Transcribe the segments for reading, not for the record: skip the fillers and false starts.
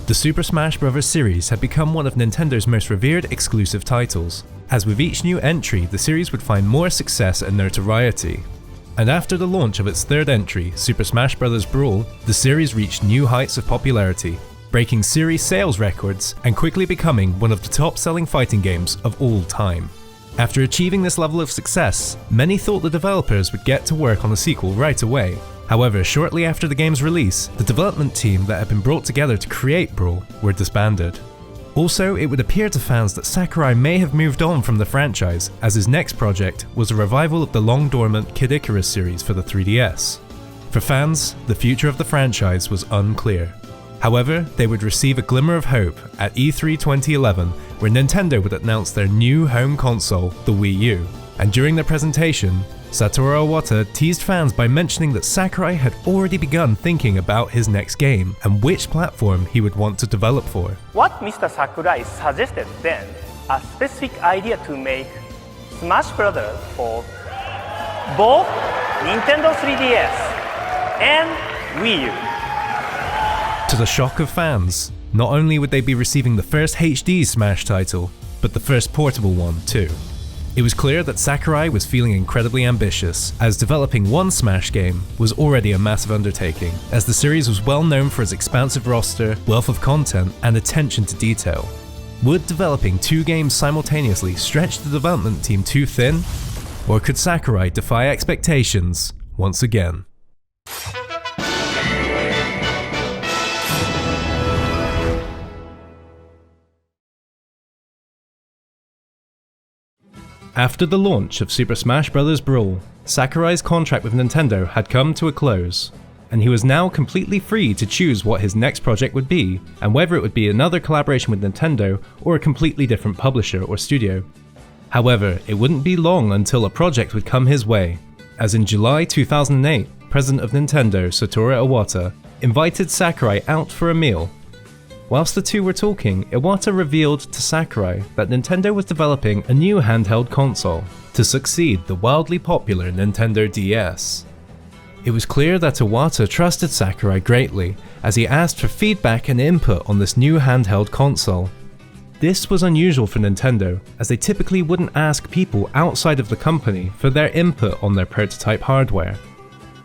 The Super Smash Bros. Series had become one of Nintendo's most revered exclusive titles, as with each new entry the series would find more success and notoriety. And after the launch of its third entry, Super Smash Bros. Brawl, the series reached new heights of popularity, breaking series sales records and quickly becoming one of the top-selling fighting games of all time. After achieving this level of success, many thought the developers would get to work on the sequel right away. However, shortly after the game's release, the development team that had been brought together to create Brawl were disbanded. Also, it would appear to fans that Sakurai may have moved on from the franchise, as his next project was a revival of the long-dormant Kid Icarus series for the 3DS. For fans, the future of the franchise was unclear. However, they would receive a glimmer of hope at E3 2011, where Nintendo would announce their new home console, the Wii U. And during their presentation, Satoru Iwata teased fans by mentioning that Sakurai had already begun thinking about his next game and which platform he would want to develop for. What Mr. Sakurai suggested then, a specific idea to make Smash Bros. For both Nintendo 3DS and Wii U. To the shock of fans, not only would they be receiving the first HD Smash title, but the first portable one too. It was clear that Sakurai was feeling incredibly ambitious, as developing one Smash game was already a massive undertaking, as the series was well known for its expansive roster, wealth of content, and attention to detail. Would developing two games simultaneously stretch the development team too thin? Or could Sakurai defy expectations once again? After the launch of Super Smash Bros. Brawl, Sakurai's contract with Nintendo had come to a close, and he was now completely free to choose what his next project would be, and whether it would be another collaboration with Nintendo or a completely different publisher or studio. However, it wouldn't be long until a project would come his way, as in July 2008, President of Nintendo Satoru Iwata invited Sakurai out for a meal. Whilst the two were talking, Iwata revealed to Sakurai that Nintendo was developing a new handheld console to succeed the wildly popular Nintendo DS. It was clear that Iwata trusted Sakurai greatly, as he asked for feedback and input on this new handheld console. This was unusual for Nintendo, as they typically wouldn't ask people outside of the company for their input on their prototype hardware.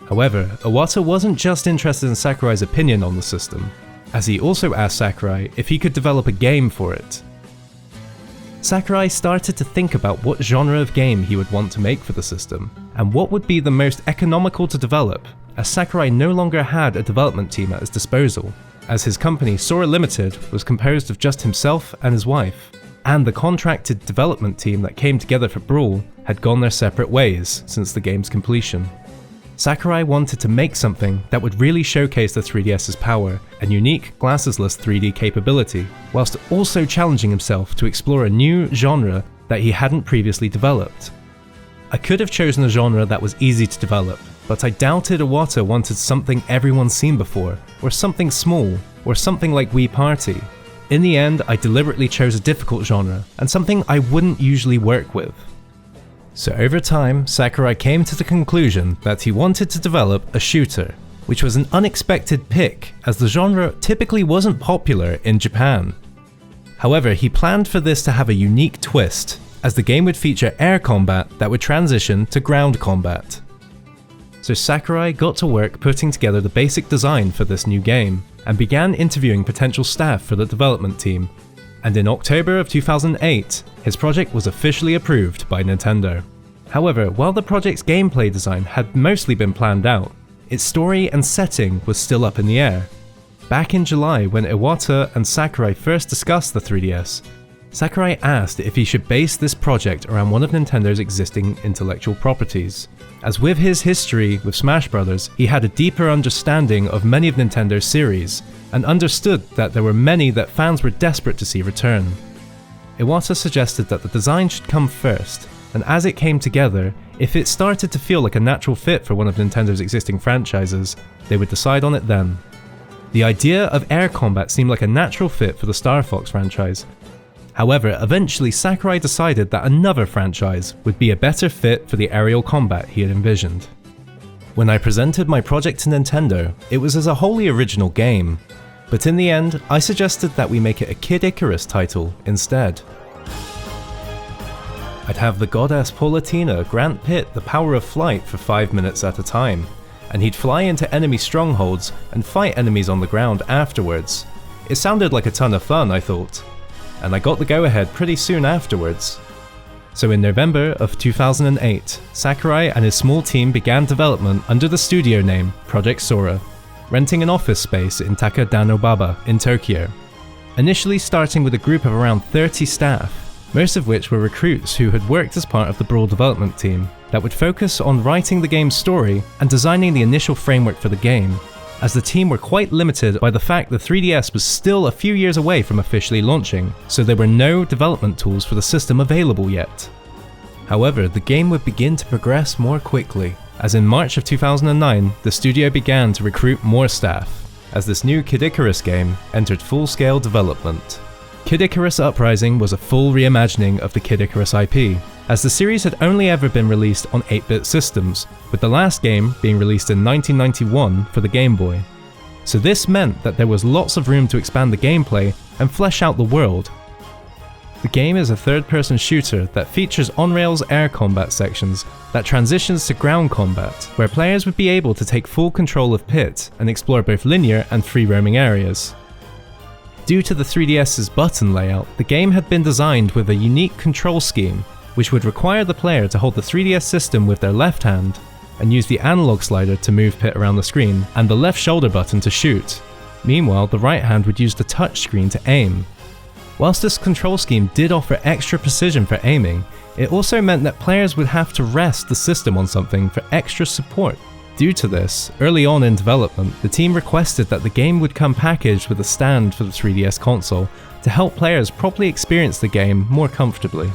However, Iwata wasn't just interested in Sakurai's opinion on the system, as he also asked Sakurai if he could develop a game for it. Sakurai started to think about what genre of game he would want to make for the system, and what would be the most economical to develop, as Sakurai no longer had a development team at his disposal, as his company Sora Limited was composed of just himself and his wife, and the contracted development team that came together for Brawl had gone their separate ways since the game's completion. Sakurai wanted to make something that would really showcase the 3DS's power and unique glassesless 3D capability, whilst also challenging himself to explore a new genre that he hadn't previously developed. I could have chosen a genre that was easy to develop, but I doubted Iwata wanted something everyone's seen before, or something small, or something like Wii Party. In the end, I deliberately chose a difficult genre, and something I wouldn't usually work with. So over time, Sakurai came to the conclusion that he wanted to develop a shooter, which was an unexpected pick as the genre typically wasn't popular in Japan. However, he planned for this to have a unique twist, as the game would feature air combat that would transition to ground combat. So Sakurai got to work putting together the basic design for this new game, and began interviewing potential staff for the development team. And in October of 2008, his project was officially approved by Nintendo. However, while the project's gameplay design had mostly been planned out, its story and setting was still up in the air. Back in July, when Iwata and Sakurai first discussed the 3DS, Sakurai asked if he should base this project around one of Nintendo's existing intellectual properties, as with his history with Smash Bros., he had a deeper understanding of many of Nintendo's series, and understood that there were many that fans were desperate to see return. Iwata suggested that the design should come first, and as it came together, if it started to feel like a natural fit for one of Nintendo's existing franchises, they would decide on it then. The idea of air combat seemed like a natural fit for the Star Fox franchise. However, eventually Sakurai decided that another franchise would be a better fit for the aerial combat he had envisioned. When I presented my project to Nintendo, it was as a wholly original game. But in the end, I suggested that we make it a Kid Icarus title instead. I'd have the goddess Paulatina grant Pit the power of flight for 5 minutes at a time, and he'd fly into enemy strongholds and fight enemies on the ground afterwards. It sounded like a ton of fun, I thought, and I got the go-ahead pretty soon afterwards. So in November of 2008, Sakurai and his small team began development under the studio name Project Sora, renting an office space in Takadanobaba in Tokyo. Initially starting with a group of around 30 staff, most of which were recruits who had worked as part of the Brawl development team that would focus on writing the game's story and designing the initial framework for the game, as the team were quite limited by the fact the 3DS was still a few years away from officially launching, so there were no development tools for the system available yet. However, the game would begin to progress more quickly, as in March of 2009, the studio began to recruit more staff, as this new Kid Icarus game entered full-scale development. Kid Icarus Uprising was a full reimagining of the Kid Icarus IP, as the series had only ever been released on 8-bit systems, with the last game being released in 1991 for the Game Boy. So this meant that there was lots of room to expand the gameplay and flesh out the world. The game is a third-person shooter that features on-rails air combat sections that transitions to ground combat, where players would be able to take full control of Pit and explore both linear and free-roaming areas. Due to the 3DS's button layout, the game had been designed with a unique control scheme, which would require the player to hold the 3DS system with their left hand and use the analog slider to move Pit around the screen and the left shoulder button to shoot. Meanwhile, the right hand would use the touch screen to aim. Whilst this control scheme did offer extra precision for aiming, it also meant that players would have to rest the system on something for extra support. Due to this, early on in development, the team requested that the game would come packaged with a stand for the 3DS console to help players properly experience the game more comfortably.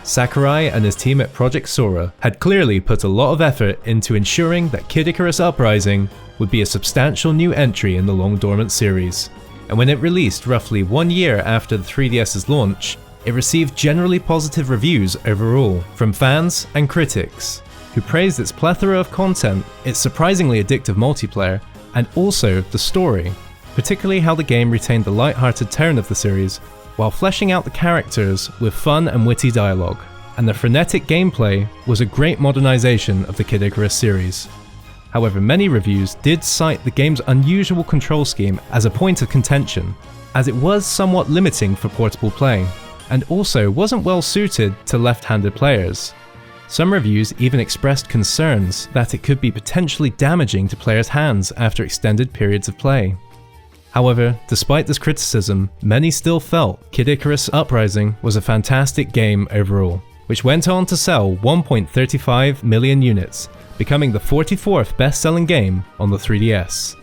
Sakurai and his team at Project Sora had clearly put a lot of effort into ensuring that Kid Icarus Uprising would be a substantial new entry in the long-dormant series. And when it released roughly 1 year after the 3DS's launch, it received generally positive reviews overall from fans and critics, who praised its plethora of content, its surprisingly addictive multiplayer, and also the story, particularly how the game retained the light-hearted tone of the series while fleshing out the characters with fun and witty dialogue. And the frenetic gameplay was a great modernization of the Kid Icarus series. However, many reviews did cite the game's unusual control scheme as a point of contention, as it was somewhat limiting for portable play, and also wasn't well suited to left-handed players. Some reviews even expressed concerns that it could be potentially damaging to players' hands after extended periods of play. However, despite this criticism, many still felt Kid Icarus Uprising was a fantastic game overall, which went on to sell 1.35 million units, becoming the 44th best-selling game on the 3DS.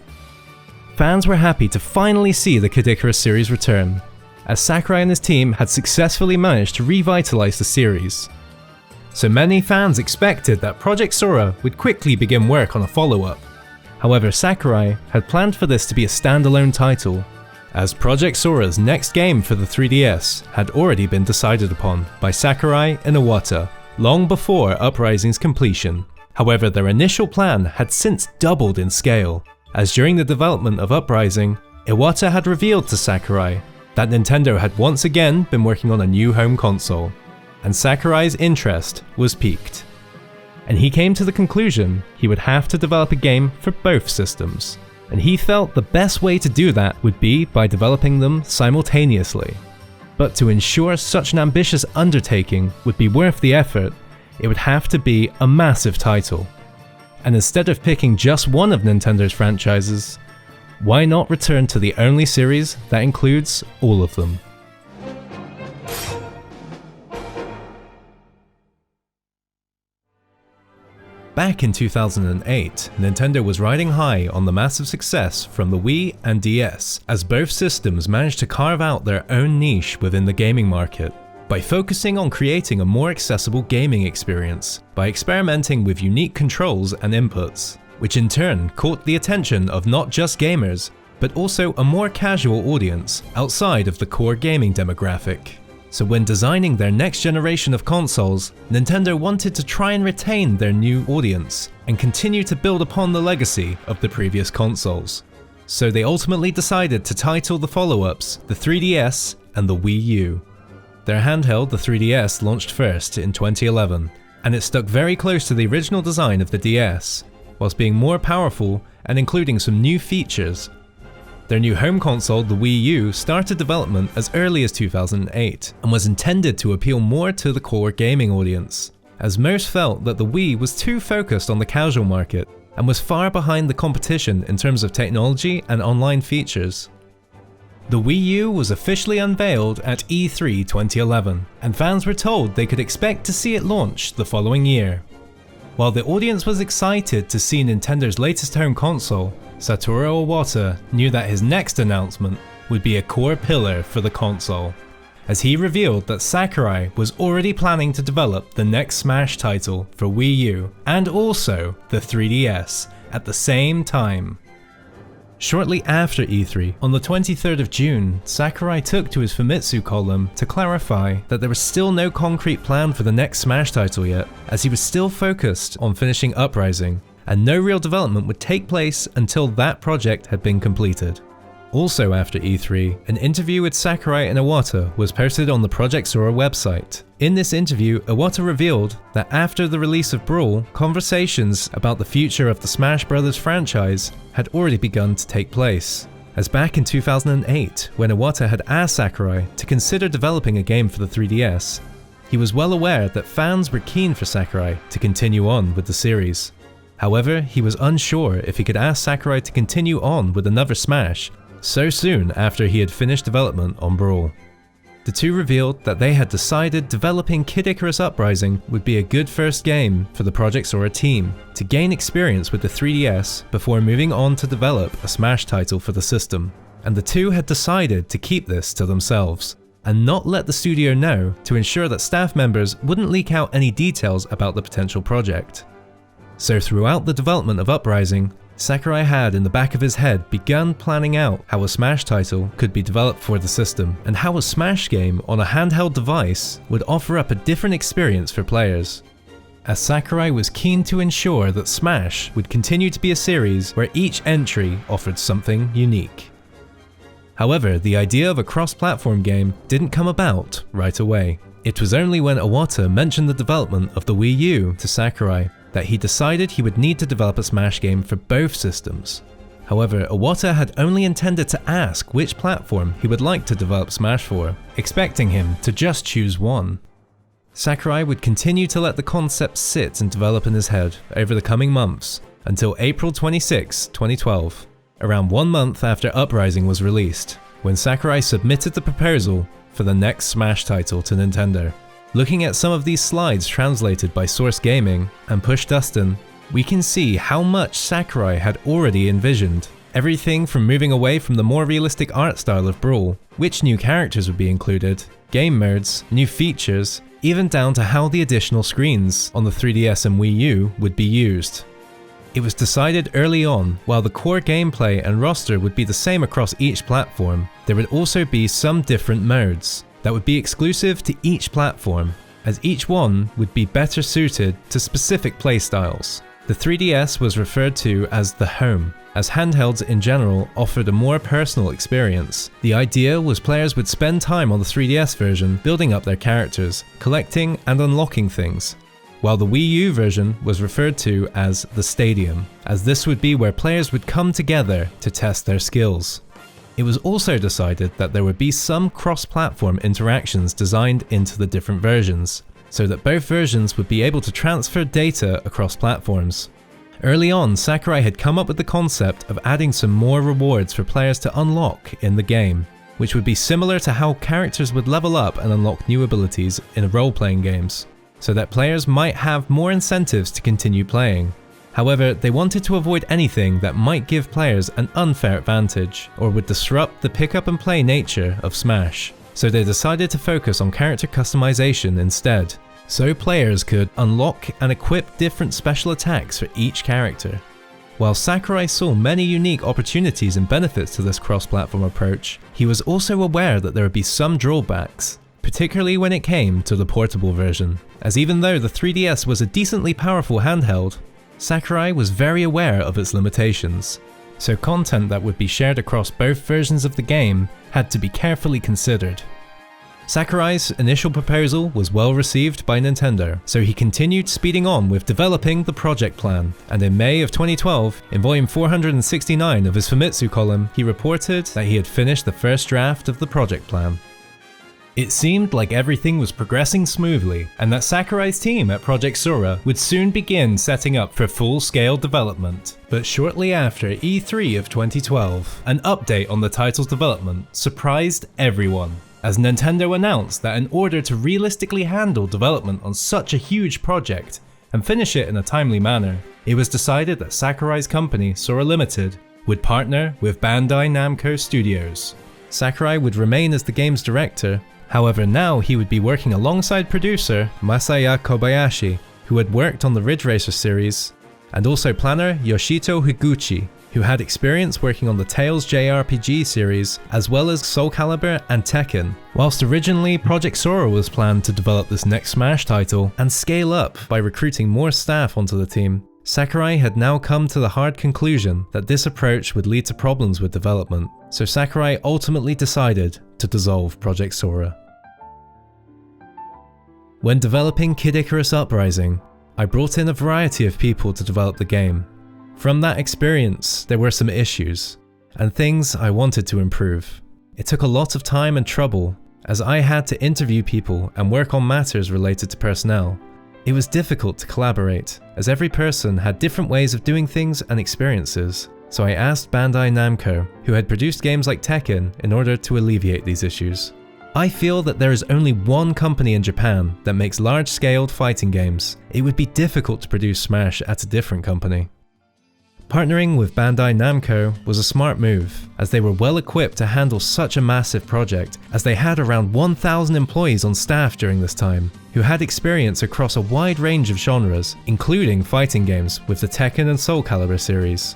Fans were happy to finally see the Kid Icarus series return, as Sakurai and his team had successfully managed to revitalize the series. So many fans expected that Project Sora would quickly begin work on a follow-up. However, Sakurai had planned for this to be a standalone title, as Project Sora's next game for the 3DS had already been decided upon by Sakurai and Iwata long before Uprising's completion. However, their initial plan had since doubled in scale, as during the development of Uprising, Iwata had revealed to Sakurai that Nintendo had once again been working on a new home console, and Sakurai's interest was piqued. And he came to the conclusion he would have to develop a game for both systems, and he felt the best way to do that would be by developing them simultaneously. But to ensure such an ambitious undertaking would be worth the effort, it would have to be a massive title. And instead of picking just one of Nintendo's franchises, why not return to the only series that includes all of them? Back in 2008, Nintendo was riding high on the massive success from the Wii and DS, as both systems managed to carve out their own niche within the gaming market, by focusing on creating a more accessible gaming experience, by experimenting with unique controls and inputs, which in turn caught the attention of not just gamers, but also a more casual audience outside of the core gaming demographic. So when designing their next generation of consoles, Nintendo wanted to try and retain their new audience and continue to build upon the legacy of the previous consoles. so they ultimately decided to title the follow-ups the 3DS and the Wii U. Their handheld, the 3DS, launched first in 2011, and it stuck very close to the original design of the DS, whilst being more powerful and including some new features. Their new home console, the Wii U, started development as early as 2008 and was intended to appeal more to the core gaming audience, as most felt that the Wii was too focused on the casual market and was far behind the competition in terms of technology and online features. The Wii U was officially unveiled at E3 2011, and fans were told they could expect to see it launch the following year. While the audience was excited to see Nintendo's latest home console, Satoru Iwata knew that his next announcement would be a core pillar for the console, as he revealed that Sakurai was already planning to develop the next Smash title for Wii U and also the 3DS at the same time. Shortly after E3, on the 23rd of June, Sakurai took to his Famitsu column to clarify that there was still no concrete plan for the next Smash title yet, as he was still focused on finishing Uprising, and no real development would take place until that project had been completed. Also after E3, an interview with Sakurai and Iwata was posted on the Project Sora website. In this interview, Iwata revealed that after the release of Brawl, conversations about the future of the Smash Bros. Franchise had already begun to take place. As back in 2008, when Iwata had asked Sakurai to consider developing a game for the 3DS, he was well aware that fans were keen for Sakurai to continue on with the series. However, he was unsure if he could ask Sakurai to continue on with another Smash so soon after he had finished development on Brawl. The two revealed that they had decided developing Kid Icarus Uprising would be a good first game for the Project Sora team to gain experience with the 3DS before moving on to develop a Smash title for the system, and the two had decided to keep this to themselves and not let the studio know to ensure that staff members wouldn't leak out any details about the potential project. So throughout the development of Uprising, Sakurai had in the back of his head begun planning out how a Smash title could be developed for the system, and how a Smash game on a handheld device would offer up a different experience for players. As Sakurai was keen to ensure that Smash would continue to be a series where each entry offered something unique. However, the idea of a cross-platform game didn't come about right away. It was only when Iwata mentioned the development of the Wii U to Sakurai that he decided he would need to develop a Smash game for both systems. However, Iwata had only intended to ask which platform he would like to develop Smash for, expecting him to just choose one. Sakurai would continue to let the concept sit and develop in his head over the coming months until April 26, 2012, around 1 month after Uprising was released, when Sakurai submitted the proposal for the next Smash title to Nintendo. Looking at some of these slides translated by Source Gaming and Push Dustin, we can see how much Sakurai had already envisioned. Everything from moving away from the more realistic art style of Brawl, which new characters would be included, game modes, new features, even down to how the additional screens on the 3DS and Wii U would be used. It was decided early on, while the core gameplay and roster would be the same across each platform, there would also be some different modes that would be exclusive to each platform, as each one would be better suited to specific playstyles. The 3DS was referred to as the home, as handhelds in general offered a more personal experience. The idea was players would spend time on the 3DS version building up their characters, collecting and unlocking things, while the Wii U version was referred to as the stadium, as this would be where players would come together to test their skills. It was also decided that there would be some cross-platform interactions designed into the different versions, so that both versions would be able to transfer data across platforms. Early on, Sakurai had come up with the concept of adding some more rewards for players to unlock in the game, which would be similar to how characters would level up and unlock new abilities in role-playing games, so that players might have more incentives to continue playing. However, they wanted to avoid anything that might give players an unfair advantage, or would disrupt the pick-up-and-play nature of Smash, so they decided to focus on character customization instead, so players could unlock and equip different special attacks for each character. While Sakurai saw many unique opportunities and benefits to this cross-platform approach, he was also aware that there would be some drawbacks, particularly when it came to the portable version, as even though the 3DS was a decently powerful handheld, Sakurai was very aware of its limitations, so content that would be shared across both versions of the game had to be carefully considered. Sakurai's initial proposal was well received by Nintendo, so he continued speeding on with developing the project plan, and in May of 2012, in volume 469 of his Famitsu column, he reported that he had finished the first draft of the project plan. It seemed like everything was progressing smoothly, and that Sakurai's team at Project Sora would soon begin setting up for full-scale development. But shortly after E3 of 2012, an update on the title's development surprised everyone, as Nintendo announced that in order to realistically handle development on such a huge project and finish it in a timely manner, it was decided that Sakurai's company, Sora Limited, would partner with Bandai Namco Studios. Sakurai would remain as the game's director, however now he would be working alongside producer Masaya Kobayashi, who had worked on the Ridge Racer series, and also planner Yoshito Higuchi, who had experience working on the Tales JRPG series, as well as Soul Calibur and Tekken. Whilst originally Project Sora was planned to develop this next Smash title and scale up by recruiting more staff onto the team, Sakurai had now come to the hard conclusion that this approach would lead to problems with development, so Sakurai ultimately decided to dissolve Project Sora. When developing Kid Icarus Uprising, I brought in a variety of people to develop the game. From that experience, there were some issues, and things I wanted to improve. It took a lot of time and trouble, as I had to interview people and work on matters related to personnel. It was difficult to collaborate, as every person had different ways of doing things and experiences, so I asked Bandai Namco, who had produced games like Tekken, in order to alleviate these issues. I feel that there is only one company in Japan that makes large-scaled fighting games. It would be difficult to produce Smash at a different company. Partnering with Bandai Namco was a smart move, as they were well equipped to handle such a massive project, as they had around 1,000 employees on staff during this time, who had experience across a wide range of genres, including fighting games with the Tekken and Soul Calibur series.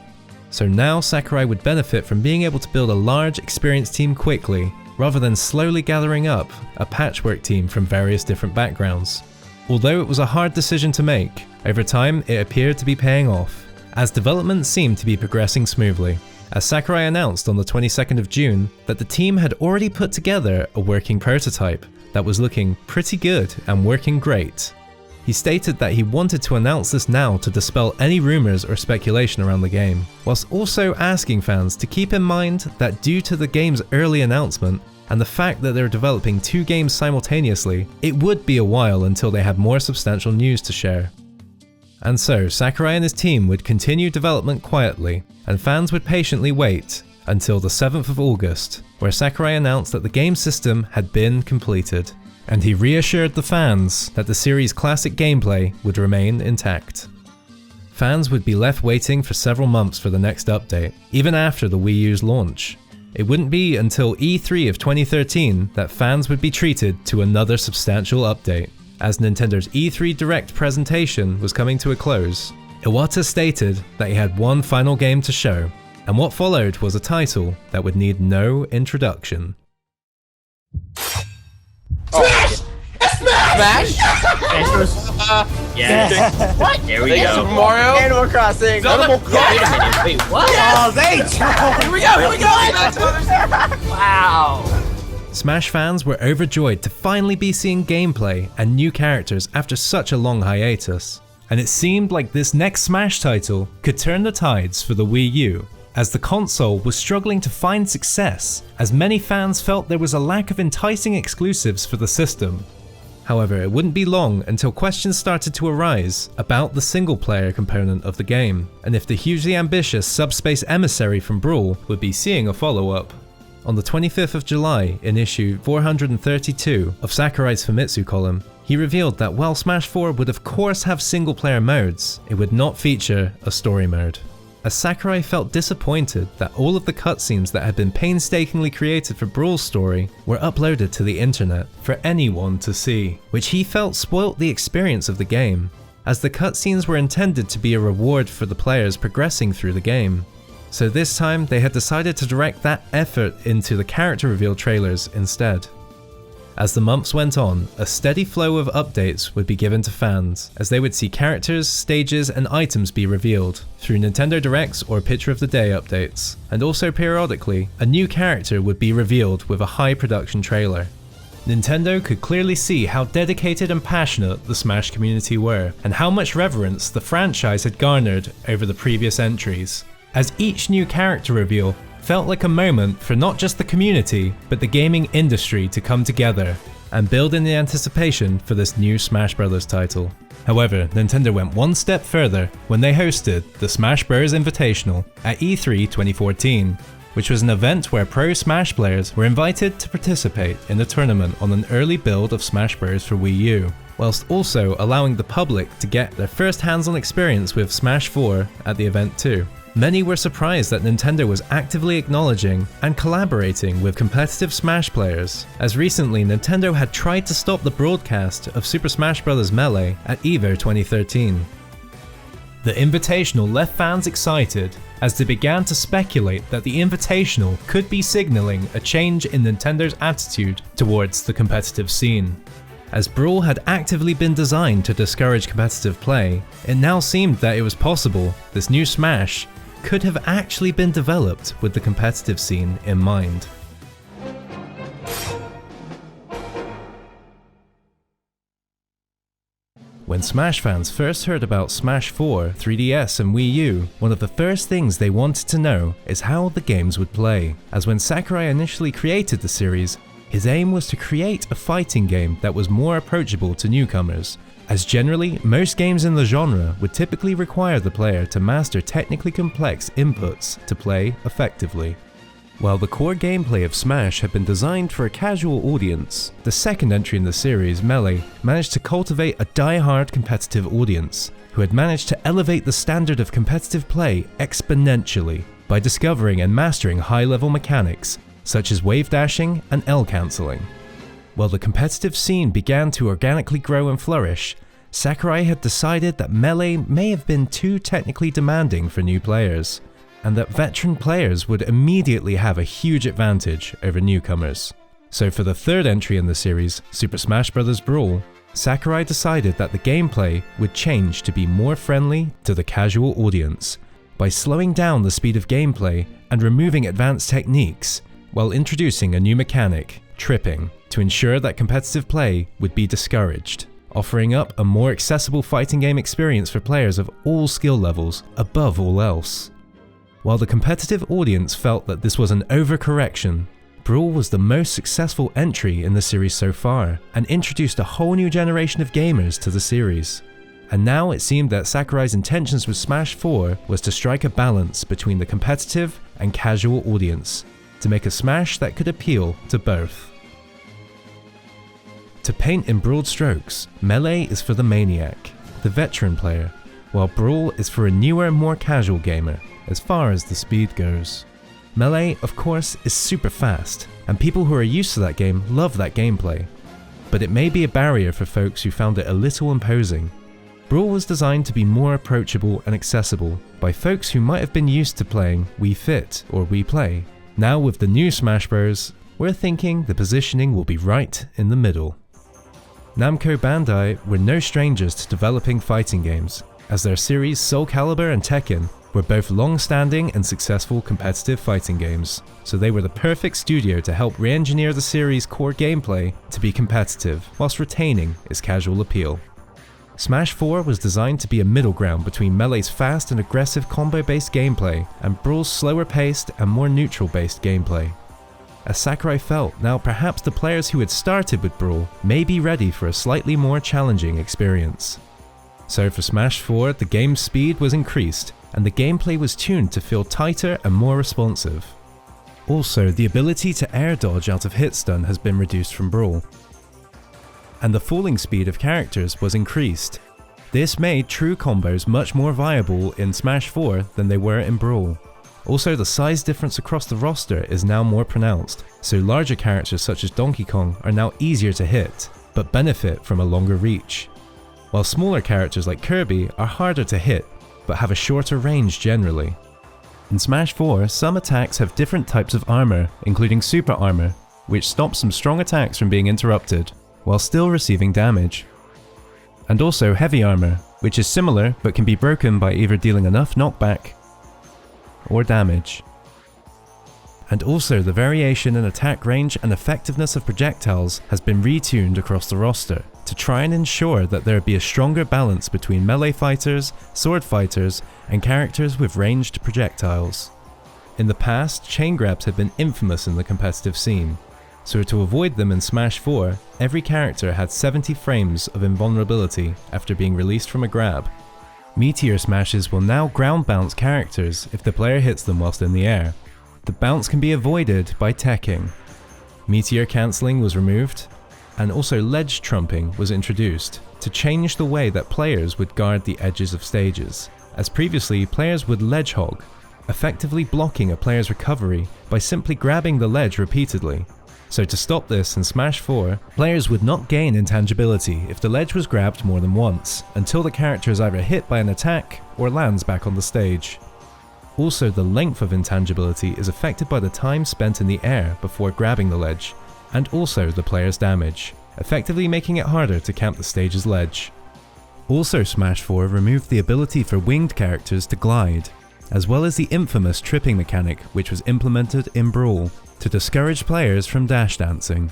So now Sakurai would benefit from being able to build a large, experienced team quickly, rather than slowly gathering up a patchwork team from various different backgrounds. Although it was a hard decision to make, over time it appeared to be paying off, as development seemed to be progressing smoothly, as Sakurai announced on the 22nd of June that the team had already put together a working prototype that was looking pretty good and working great. He stated that he wanted to announce this now to dispel any rumors or speculation around the game, whilst also asking fans to keep in mind that due to the game's early announcement and the fact that they're developing two games simultaneously, it would be a while until they had more substantial news to share. And so Sakurai and his team would continue development quietly, and fans would patiently wait until the 7th of August, where Sakurai announced that the game system had been completed, and he reassured the fans that the series' classic gameplay would remain intact. Fans would be left waiting for several months for the next update, even after the Wii U's launch. It wouldn't be until E3 of 2013 that fans would be treated to another substantial update. As Nintendo's E3 Direct presentation was coming to a close, Iwata stated that he had one final game to show, and what followed was a title that would need no introduction. Smash! Smash! Yes. What? There we go. Super Mario? Animal Crossing. Zelda? Wait a minute. Wait, what? Oh, they Here we go, here we go! Wow. Smash fans were overjoyed to finally be seeing gameplay and new characters after such a long hiatus, and it seemed like this next Smash title could turn the tides for the Wii U, as the console was struggling to find success, as many fans felt there was a lack of enticing exclusives for the system. However, it wouldn't be long until questions started to arise about the single-player component of the game, and if the hugely ambitious Subspace Emissary from Brawl would be seeing a follow-up. On the 25th of July, in issue 432 of Sakurai's Famitsu column, he revealed that while Smash 4 would of course have single-player modes, it would not feature a story mode. As Sakurai felt disappointed that all of the cutscenes that had been painstakingly created for Brawl's story were uploaded to the internet for anyone to see, which he felt spoilt the experience of the game, as the cutscenes were intended to be a reward for the players progressing through the game. So this time they had decided to direct that effort into the character reveal trailers instead. As the months went on, a steady flow of updates would be given to fans, as they would see characters, stages, and items be revealed through Nintendo Directs or Picture of the Day updates, and also periodically, a new character would be revealed with a high production trailer. Nintendo could clearly see how dedicated and passionate the Smash community were, and how much reverence the franchise had garnered over the previous entries, as each new character reveal felt like a moment for not just the community, but the gaming industry to come together and build in the anticipation for this new Smash Bros. Title. However, Nintendo went one step further when they hosted the Smash Bros. Invitational at E3 2014, which was an event where pro Smash players were invited to participate in the tournament on an early build of Smash Bros. For Wii U, whilst also allowing the public to get their first hands-on experience with Smash 4 at the event too. Many were surprised that Nintendo was actively acknowledging and collaborating with competitive Smash players, as recently Nintendo had tried to stop the broadcast of Super Smash Bros. Melee at EVO 2013. The Invitational left fans excited as they began to speculate that the Invitational could be signaling a change in Nintendo's attitude towards the competitive scene. As Brawl had actively been designed to discourage competitive play, it now seemed that it was possible this new Smash could have actually been developed with the competitive scene in mind. When Smash fans first heard about Smash 4, 3DS and Wii U, one of the first things they wanted to know is how the games would play, as when Sakurai initially created the series, his aim was to create a fighting game that was more approachable to newcomers, as generally, most games in the genre would typically require the player to master technically complex inputs to play effectively. While the core gameplay of Smash had been designed for a casual audience, the second entry in the series, Melee, managed to cultivate a die-hard competitive audience, who had managed to elevate the standard of competitive play exponentially by discovering and mastering high-level mechanics, such as wave dashing and L cancelling. While the competitive scene began to organically grow and flourish, Sakurai had decided that Melee may have been too technically demanding for new players, and that veteran players would immediately have a huge advantage over newcomers. So for the third entry in the series, Super Smash Bros. Brawl, Sakurai decided that the gameplay would change to be more friendly to the casual audience, by slowing down the speed of gameplay and removing advanced techniques, while introducing a new mechanic, tripping, to ensure that competitive play would be discouraged, offering up a more accessible fighting game experience for players of all skill levels above all else. While the competitive audience felt that this was an overcorrection, Brawl was the most successful entry in the series so far, and introduced a whole new generation of gamers to the series. And now it seemed that Sakurai's intentions with Smash 4 was to strike a balance between the competitive and casual audience, to make a Smash that could appeal to both. To paint in broad strokes, Melee is for the maniac, the veteran player, while Brawl is for a newer and more casual gamer, as far as the speed goes. Melee, of course, is super fast, and people who are used to that game love that gameplay, but it may be a barrier for folks who found it a little imposing. Brawl was designed to be more approachable and accessible by folks who might have been used to playing Wii Fit or Wii Play. Now with the new Smash Bros, we're thinking the positioning will be right in the middle. Namco Bandai were no strangers to developing fighting games, as their series Soul Calibur and Tekken were both long-standing and successful competitive fighting games, so they were the perfect studio to help re-engineer the series' core gameplay to be competitive, whilst retaining its casual appeal. Smash 4 was designed to be a middle ground between Melee's fast and aggressive combo-based gameplay and Brawl's slower-paced and more neutral-based gameplay. As Sakurai felt, now perhaps the players who had started with Brawl may be ready for a slightly more challenging experience. So for Smash 4, the game's speed was increased, and the gameplay was tuned to feel tighter and more responsive. Also, the ability to air dodge out of hit stun has been reduced from Brawl, and the falling speed of characters was increased. This made true combos much more viable in Smash 4 than they were in Brawl. Also, the size difference across the roster is now more pronounced, so larger characters such as Donkey Kong are now easier to hit, but benefit from a longer reach, while smaller characters like Kirby are harder to hit, but have a shorter range generally. In Smash 4, some attacks have different types of armor, including super armor, which stops some strong attacks from being interrupted, while still receiving damage. And also heavy armor, which is similar but can be broken by either dealing enough knockback or damage. And also the variation in attack range and effectiveness of projectiles has been retuned across the roster to try and ensure that there be a stronger balance between melee fighters, sword fighters, and characters with ranged projectiles. In the past, chain grabs had been infamous in the competitive scene, so to avoid them in Smash 4, every character had 70 frames of invulnerability after being released from a grab. Meteor smashes will now ground bounce characters if the player hits them whilst in the air. The bounce can be avoided by teching. Meteor cancelling was removed, and also ledge trumping was introduced to change the way that players would guard the edges of stages, as previously players would ledge hog, effectively blocking a player's recovery by simply grabbing the ledge repeatedly. So to stop this in Smash 4, players would not gain intangibility if the ledge was grabbed more than once, until the character is either hit by an attack or lands back on the stage. Also, the length of intangibility is affected by the time spent in the air before grabbing the ledge, and also the player's damage, effectively making it harder to camp the stage's ledge. Also, Smash 4 removed the ability for winged characters to glide, as well as the infamous tripping mechanic which was implemented in Brawl to discourage players from dash dancing.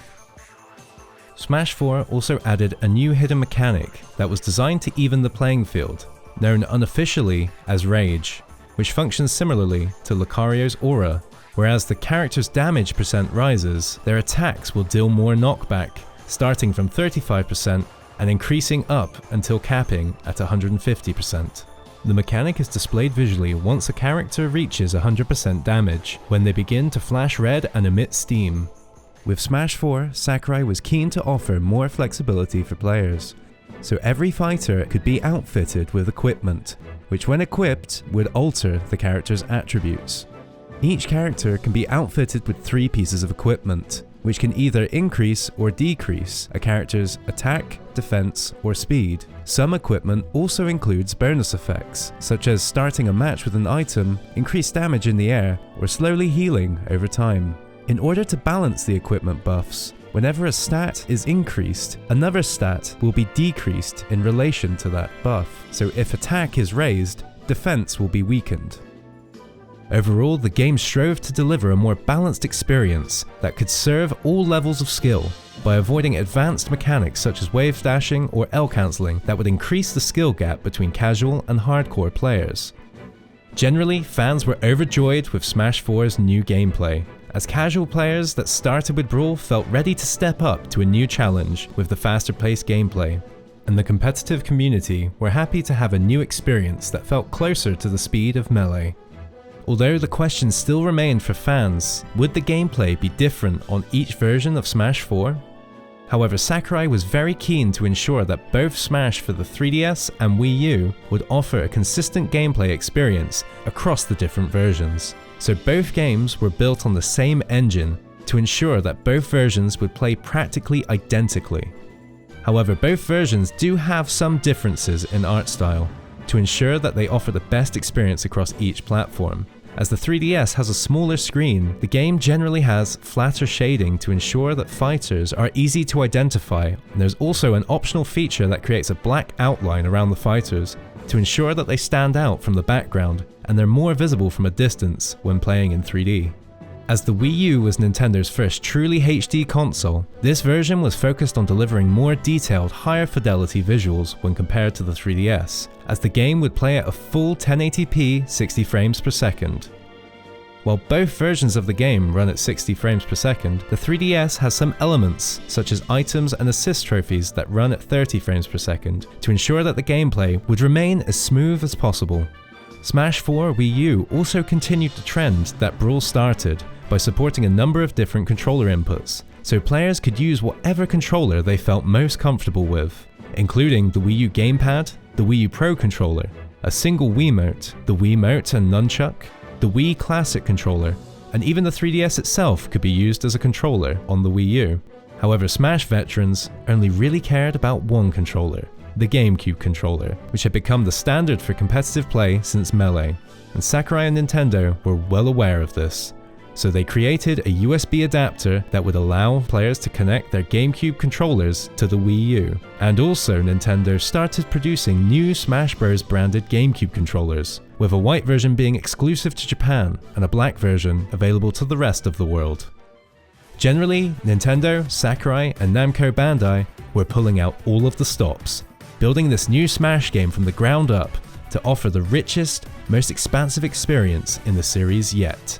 Smash 4 also added a new hidden mechanic that was designed to even the playing field, known unofficially as Rage, which functions similarly to Lucario's Aura. Whereas the character's damage percent rises, their attacks will deal more knockback, starting from 35% and increasing up until capping at 150%. The mechanic is displayed visually once a character reaches 100% damage, when they begin to flash red and emit steam. With Smash 4, Sakurai was keen to offer more flexibility for players, so every fighter could be outfitted with equipment, which when equipped would alter the character's attributes. Each character can be outfitted with 3 pieces of equipment, which can either increase or decrease a character's attack, defense, or speed. Some equipment also includes bonus effects, such as starting a match with an item, increased damage in the air, or slowly healing over time. In order to balance the equipment buffs, whenever a stat is increased, another stat will be decreased in relation to that buff. So if attack is raised, defense will be weakened. Overall, the game strove to deliver a more balanced experience that could serve all levels of skill, by avoiding advanced mechanics such as wave dashing or L cancelling that would increase the skill gap between casual and hardcore players. Generally, fans were overjoyed with Smash 4's new gameplay, as casual players that started with Brawl felt ready to step up to a new challenge with the faster paced gameplay, and the competitive community were happy to have a new experience that felt closer to the speed of Melee. Although the question still remained for fans, would the gameplay be different on each version of Smash 4? However, Sakurai was very keen to ensure that both Smash for the 3DS and Wii U would offer a consistent gameplay experience across the different versions. So both games were built on the same engine to ensure that both versions would play practically identically. However, both versions do have some differences in art style to ensure that they offer the best experience across each platform. As the 3DS has a smaller screen, the game generally has flatter shading to ensure that fighters are easy to identify, and there's also an optional feature that creates a black outline around the fighters to ensure that they stand out from the background and they're more visible from a distance when playing in 3D. As the Wii U was Nintendo's first truly HD console, this version was focused on delivering more detailed, higher fidelity visuals when compared to the 3DS, as the game would play at a full 1080p 60 frames per second. While both versions of the game run at 60 frames per second, the 3DS has some elements, such as items and assist trophies that run at 30 frames per second, to ensure that the gameplay would remain as smooth as possible. Smash 4 Wii U also continued the trend that Brawl started, by supporting a number of different controller inputs, so players could use whatever controller they felt most comfortable with, including the Wii U gamepad, the Wii U Pro controller, a single Wiimote, the Wiimote and Nunchuck, the Wii Classic controller, and even the 3DS itself could be used as a controller on the Wii U. However, Smash veterans only really cared about one controller, the GameCube controller, which had become the standard for competitive play since Melee, and Sakurai and Nintendo were well aware of this. So they created a USB adapter that would allow players to connect their GameCube controllers to the Wii U. And also Nintendo started producing new Smash Bros. Branded GameCube controllers, with a white version being exclusive to Japan and a black version available to the rest of the world. Generally, Nintendo, Sakurai, and Namco Bandai were pulling out all of the stops, building this new Smash game from the ground up to offer the richest, most expansive experience in the series yet,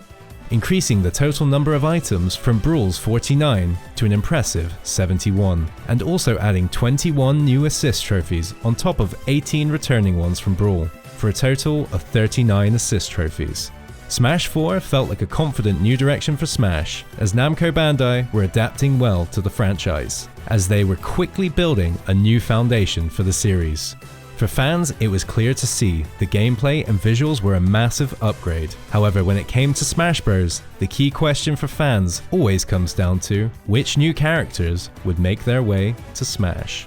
increasing the total number of items from Brawl's 49 to an impressive 71, and also adding 21 new assist trophies on top of 18 returning ones from Brawl, for a total of 39 assist trophies. Smash 4 felt like a confident new direction for Smash, as Namco Bandai were adapting well to the franchise, as they were quickly building a new foundation for the series. For fans, it was clear to see the gameplay and visuals were a massive upgrade. However, when it came to Smash Bros, the key question for fans always comes down to which new characters would make their way to Smash.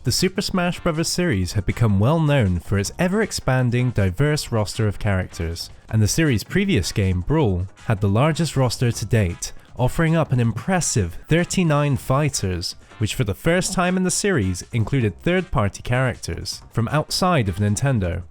The Super Smash Bros. Series had become well known for its ever-expanding, diverse roster of characters, and the series' previous game, Brawl, had the largest roster to date, offering up an impressive 39 fighters, which for the first time in the series included third-party characters from outside of Nintendo.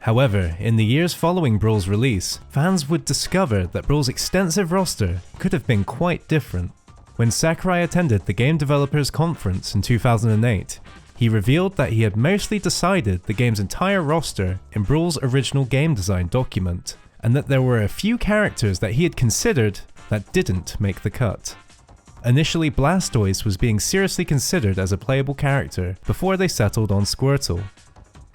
However, in the years following Brawl's release, fans would discover that Brawl's extensive roster could have been quite different. When Sakurai attended the Game Developers Conference in 2008, he revealed that he had mostly decided the game's entire roster in Brawl's original game design document, and that there were a few characters that he had considered that didn't make the cut. Initially, Blastoise was being seriously considered as a playable character before they settled on Squirtle.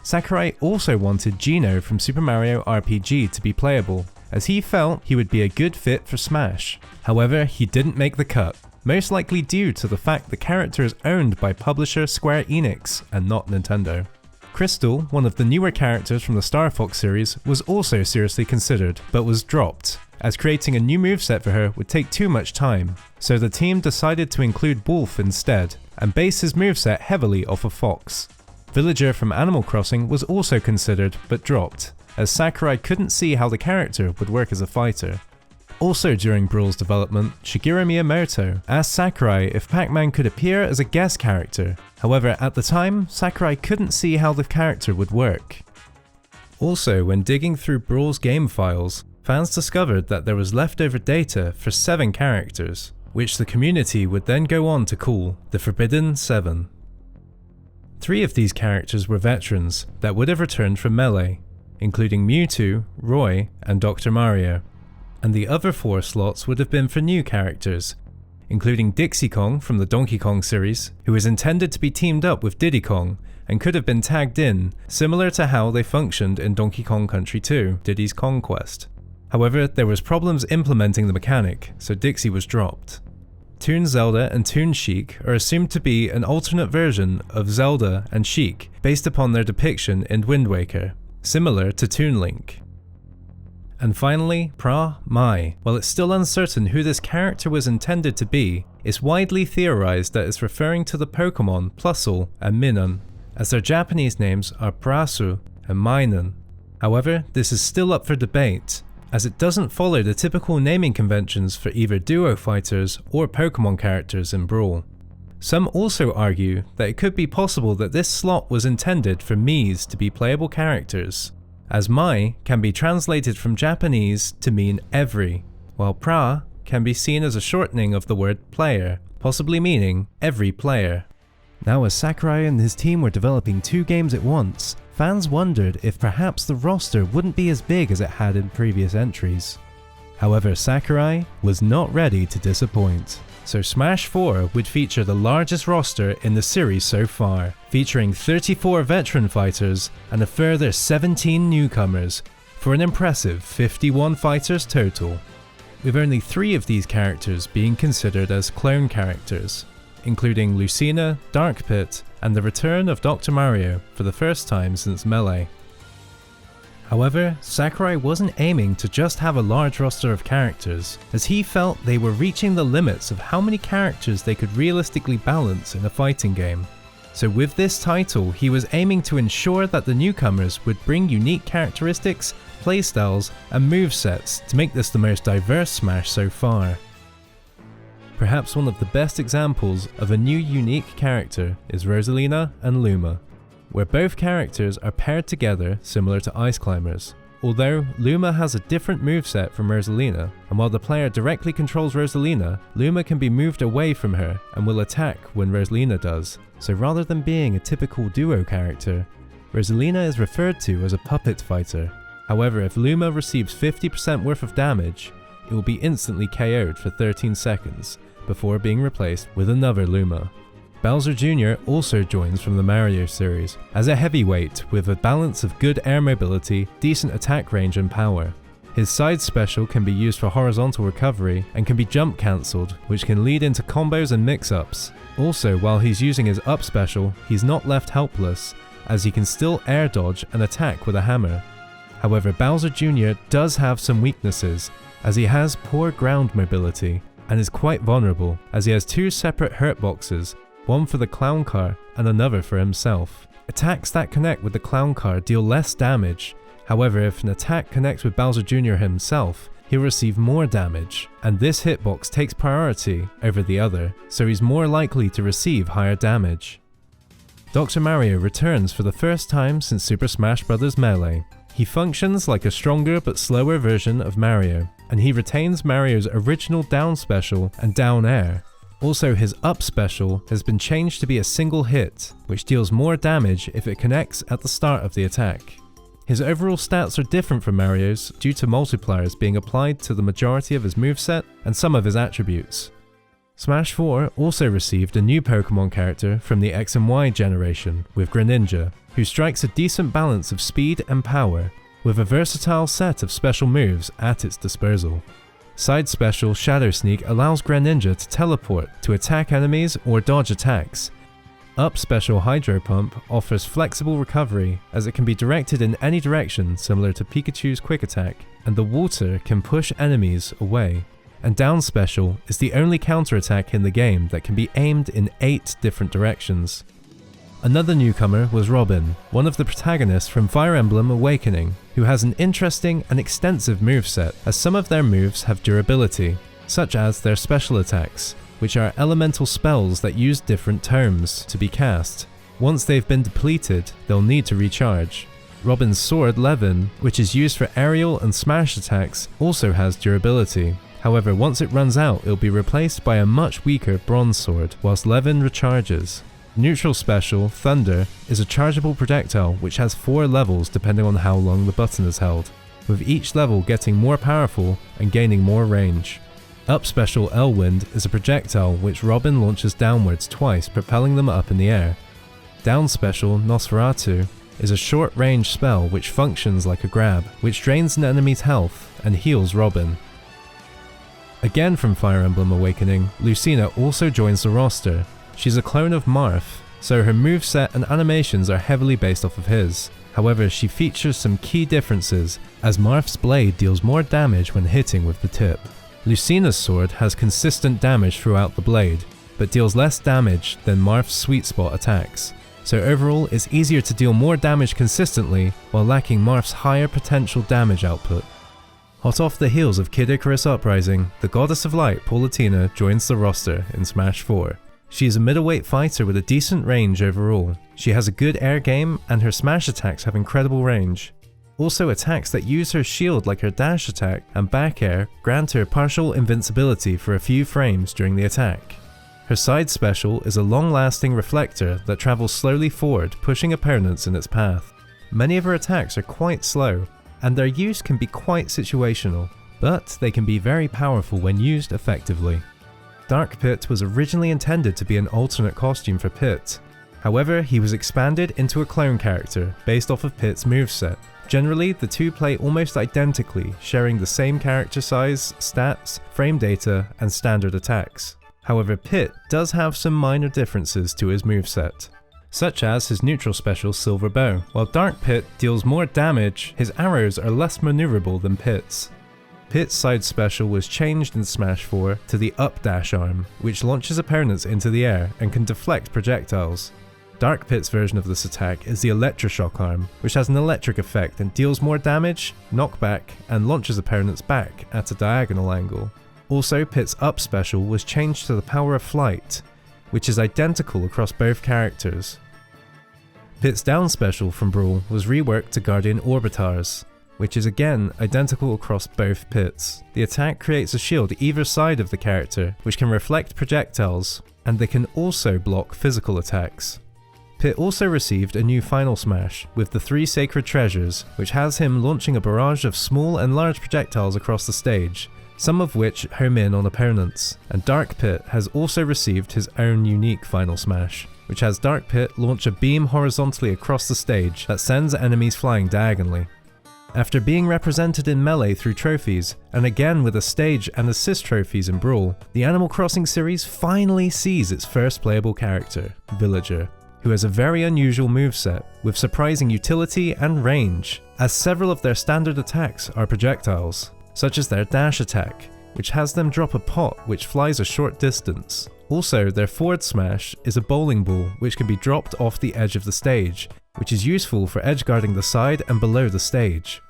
Sakurai also wanted Geno from Super Mario RPG to be playable, as he felt he would be a good fit for Smash. However, he didn't make the cut, most likely due to the fact the character is owned by publisher Square Enix and not Nintendo. Crystal, one of the newer characters from the Star Fox series, was also seriously considered, but was dropped, as creating a new moveset for her would take too much time, so the team decided to include Wolf instead, and base his moveset heavily off of Fox. Villager from Animal Crossing was also considered, but dropped, as Sakurai couldn't see how the character would work as a fighter. Also during Brawl's development, Shigeru Miyamoto asked Sakurai if Pac-Man could appear as a guest character. However, at the time, Sakurai couldn't see how the character would work. Also, when digging through Brawl's game files, fans discovered that there was leftover data for 7 characters, which the community would then go on to call the Forbidden 7. 3 of these characters were veterans that would have returned from Melee, including Mewtwo, Roy, and Dr. Mario. And the other 4 slots would have been for new characters, including Dixie Kong from the Donkey Kong series, who was intended to be teamed up with Diddy Kong and could have been tagged in, similar to how they functioned in Donkey Kong Country 2, Diddy's Kong Quest. However, there was problems implementing the mechanic, so Dixie was dropped. Toon Zelda and Toon Sheik are assumed to be an alternate version of Zelda and Sheik based upon their depiction in Wind Waker, similar to Toon Link. And finally, Pra Mai. While it's still uncertain who this character was intended to be, it's widely theorized that it's referring to the Pokemon Plusle and Minun, as their Japanese names are Prasu and Minun. However, this is still up for debate, as it doesn't follow the typical naming conventions for either duo fighters or Pokemon characters in Brawl. Some also argue that it could be possible that this slot was intended for Miis to be playable characters, as Mai can be translated from Japanese to mean every, while Pra can be seen as a shortening of the word player, possibly meaning every player. Now, as Sakurai and his team were developing 2 games at once, fans wondered if perhaps the roster wouldn't be as big as it had in previous entries. However, Sakurai was not ready to disappoint. So Smash 4 would feature the largest roster in the series so far, featuring 34 veteran fighters and a further 17 newcomers, for an impressive 51 fighters total, with only 3 of these characters being considered as clone characters, including Lucina, Dark Pit, and the return of Dr. Mario for the first time since Melee. However, Sakurai wasn't aiming to just have a large roster of characters, as he felt they were reaching the limits of how many characters they could realistically balance in a fighting game. So with this title, he was aiming to ensure that the newcomers would bring unique characteristics, playstyles, and movesets to make this the most diverse Smash so far. Perhaps one of the best examples of a new unique character is Rosalina and Luma, where both characters are paired together similar to Ice Climbers. Although Luma has a different moveset from Rosalina, and while the player directly controls Rosalina, Luma can be moved away from her and will attack when Rosalina does. So rather than being a typical duo character, Rosalina is referred to as a puppet fighter. However, if Luma receives 50% worth of damage, it will be instantly KO'd for 13 seconds, before being replaced with another Luma. Bowser Jr. also joins from the Mario series, as a heavyweight with a balance of good air mobility, decent attack range and power. His side special can be used for horizontal recovery and can be jump cancelled, which can lead into combos and mix-ups. Also, while he's using his up special, he's not left helpless, as he can still air dodge and attack with a hammer. However, Bowser Jr. does have some weaknesses, as he has poor ground mobility, and is quite vulnerable, as he has two separate hurt boxes, one for the clown car and another for himself. Attacks that connect with the clown car deal less damage. However, if an attack connects with Bowser Jr. himself, he'll receive more damage, and this hitbox takes priority over the other, so he's more likely to receive higher damage. Dr. Mario returns for the first time since Super Smash Bros. Melee. He functions like a stronger but slower version of Mario, and he retains Mario's original down special and down air. Also, his up special has been changed to be a single hit, which deals more damage if it connects at the start of the attack. His overall stats are different from Mario's due to multipliers being applied to the majority of his moveset and some of his attributes. Smash 4 also received a new Pokemon character from the X and Y generation with Greninja, who strikes a decent balance of speed and power, with a versatile set of special moves at its disposal. Side special Shadow Sneak allows Greninja to teleport to attack enemies or dodge attacks. Up special Hydro Pump offers flexible recovery, as it can be directed in any direction similar to Pikachu's Quick Attack, and the water can push enemies away. And down special is the only counterattack in the game that can be aimed in 8 different directions. Another newcomer was Robin, one of the protagonists from Fire Emblem Awakening, who has an interesting and extensive moveset, as some of their moves have durability, such as their special attacks, which are elemental spells that use different tomes to be cast. Once they've been depleted, they'll need to recharge. Robin's sword, Levin, which is used for aerial and smash attacks, also has durability. However, once it runs out, it'll be replaced by a much weaker bronze sword, whilst Levin recharges. Neutral special, Thunder, is a chargeable projectile which has 4 levels depending on how long the button is held, with each level getting more powerful and gaining more range. Up special, Elwind, is a projectile which Robin launches downwards twice, propelling them up in the air. Down special, Nosferatu, is a short-range spell which functions like a grab, which drains an enemy's health and heals Robin. Again from Fire Emblem Awakening, Lucina also joins the roster. She's a clone of Marth, so her moveset and animations are heavily based off of his. However, she features some key differences, as Marth's blade deals more damage when hitting with the tip. Lucina's sword has consistent damage throughout the blade, but deals less damage than Marth's sweet spot attacks. So overall, it's easier to deal more damage consistently while lacking Marth's higher potential damage output. Hot off the heels of Kid Icarus Uprising, the Goddess of Light, Palutena, joins the roster in Smash 4. She is a middleweight fighter with a decent range overall. She has a good air game, and her smash attacks have incredible range. Also, attacks that use her shield like her dash attack and back air grant her partial invincibility for a few frames during the attack. Her side special is a long-lasting reflector that travels slowly forward, pushing opponents in its path. Many of her attacks are quite slow, and their use can be quite situational, but they can be very powerful when used effectively. Dark Pit was originally intended to be an alternate costume for Pit. However, he was expanded into a clone character based off of Pit's moveset. Generally, the two play almost identically, sharing the same character size, stats, frame data, and standard attacks. However, Pit does have some minor differences to his moveset, such as his neutral special Silver Bow. While Dark Pit deals more damage, his arrows are less maneuverable than Pit's. Pit's side special was changed in Smash 4 to the up dash arm, which launches opponents into the air and can deflect projectiles. Dark Pit's version of this attack is the Electroshock arm, which has an electric effect and deals more damage, knockback, and launches opponents back at a diagonal angle. Also, Pit's up special was changed to the power of flight, which is identical across both characters. Pit's down special from Brawl was reworked to Guardian Orbitars, which is again identical across both Pits. The attack creates a shield either side of the character, which can reflect projectiles, and they can also block physical attacks. Pit also received a new final smash with the 3 Sacred Treasures, which has him launching a barrage of small and large projectiles across the stage, some of which home in on opponents, and Dark Pit has also received his own unique final smash, which has Dark Pit launch a beam horizontally across the stage that sends enemies flying diagonally. After being represented in Melee through trophies, and again with a stage and assist trophies in Brawl, the Animal Crossing series finally sees its first playable character, Villager, who has a very unusual moveset with surprising utility and range, as several of their standard attacks are projectiles, such as their dash attack, which has them drop a pot which flies a short distance. Also, their forward smash is a bowling ball which can be dropped off the edge of the stage, which is useful for edgeguarding the side and below the stage.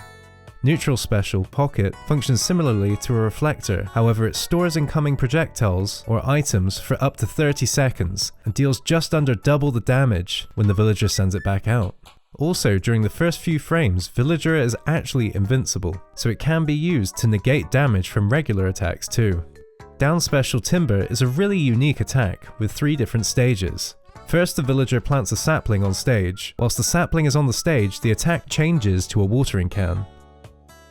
Neutral special, Pocket, functions similarly to a reflector, however it stores incoming projectiles or items for up to 30 seconds and deals just under double the damage when the villager sends it back out. Also, during the first few frames, Villager is actually invincible, so it can be used to negate damage from regular attacks too. Down special Timber is a really unique attack with 3 different stages. First, the villager plants a sapling on stage. Whilst the sapling is on the stage, the attack changes to a watering can.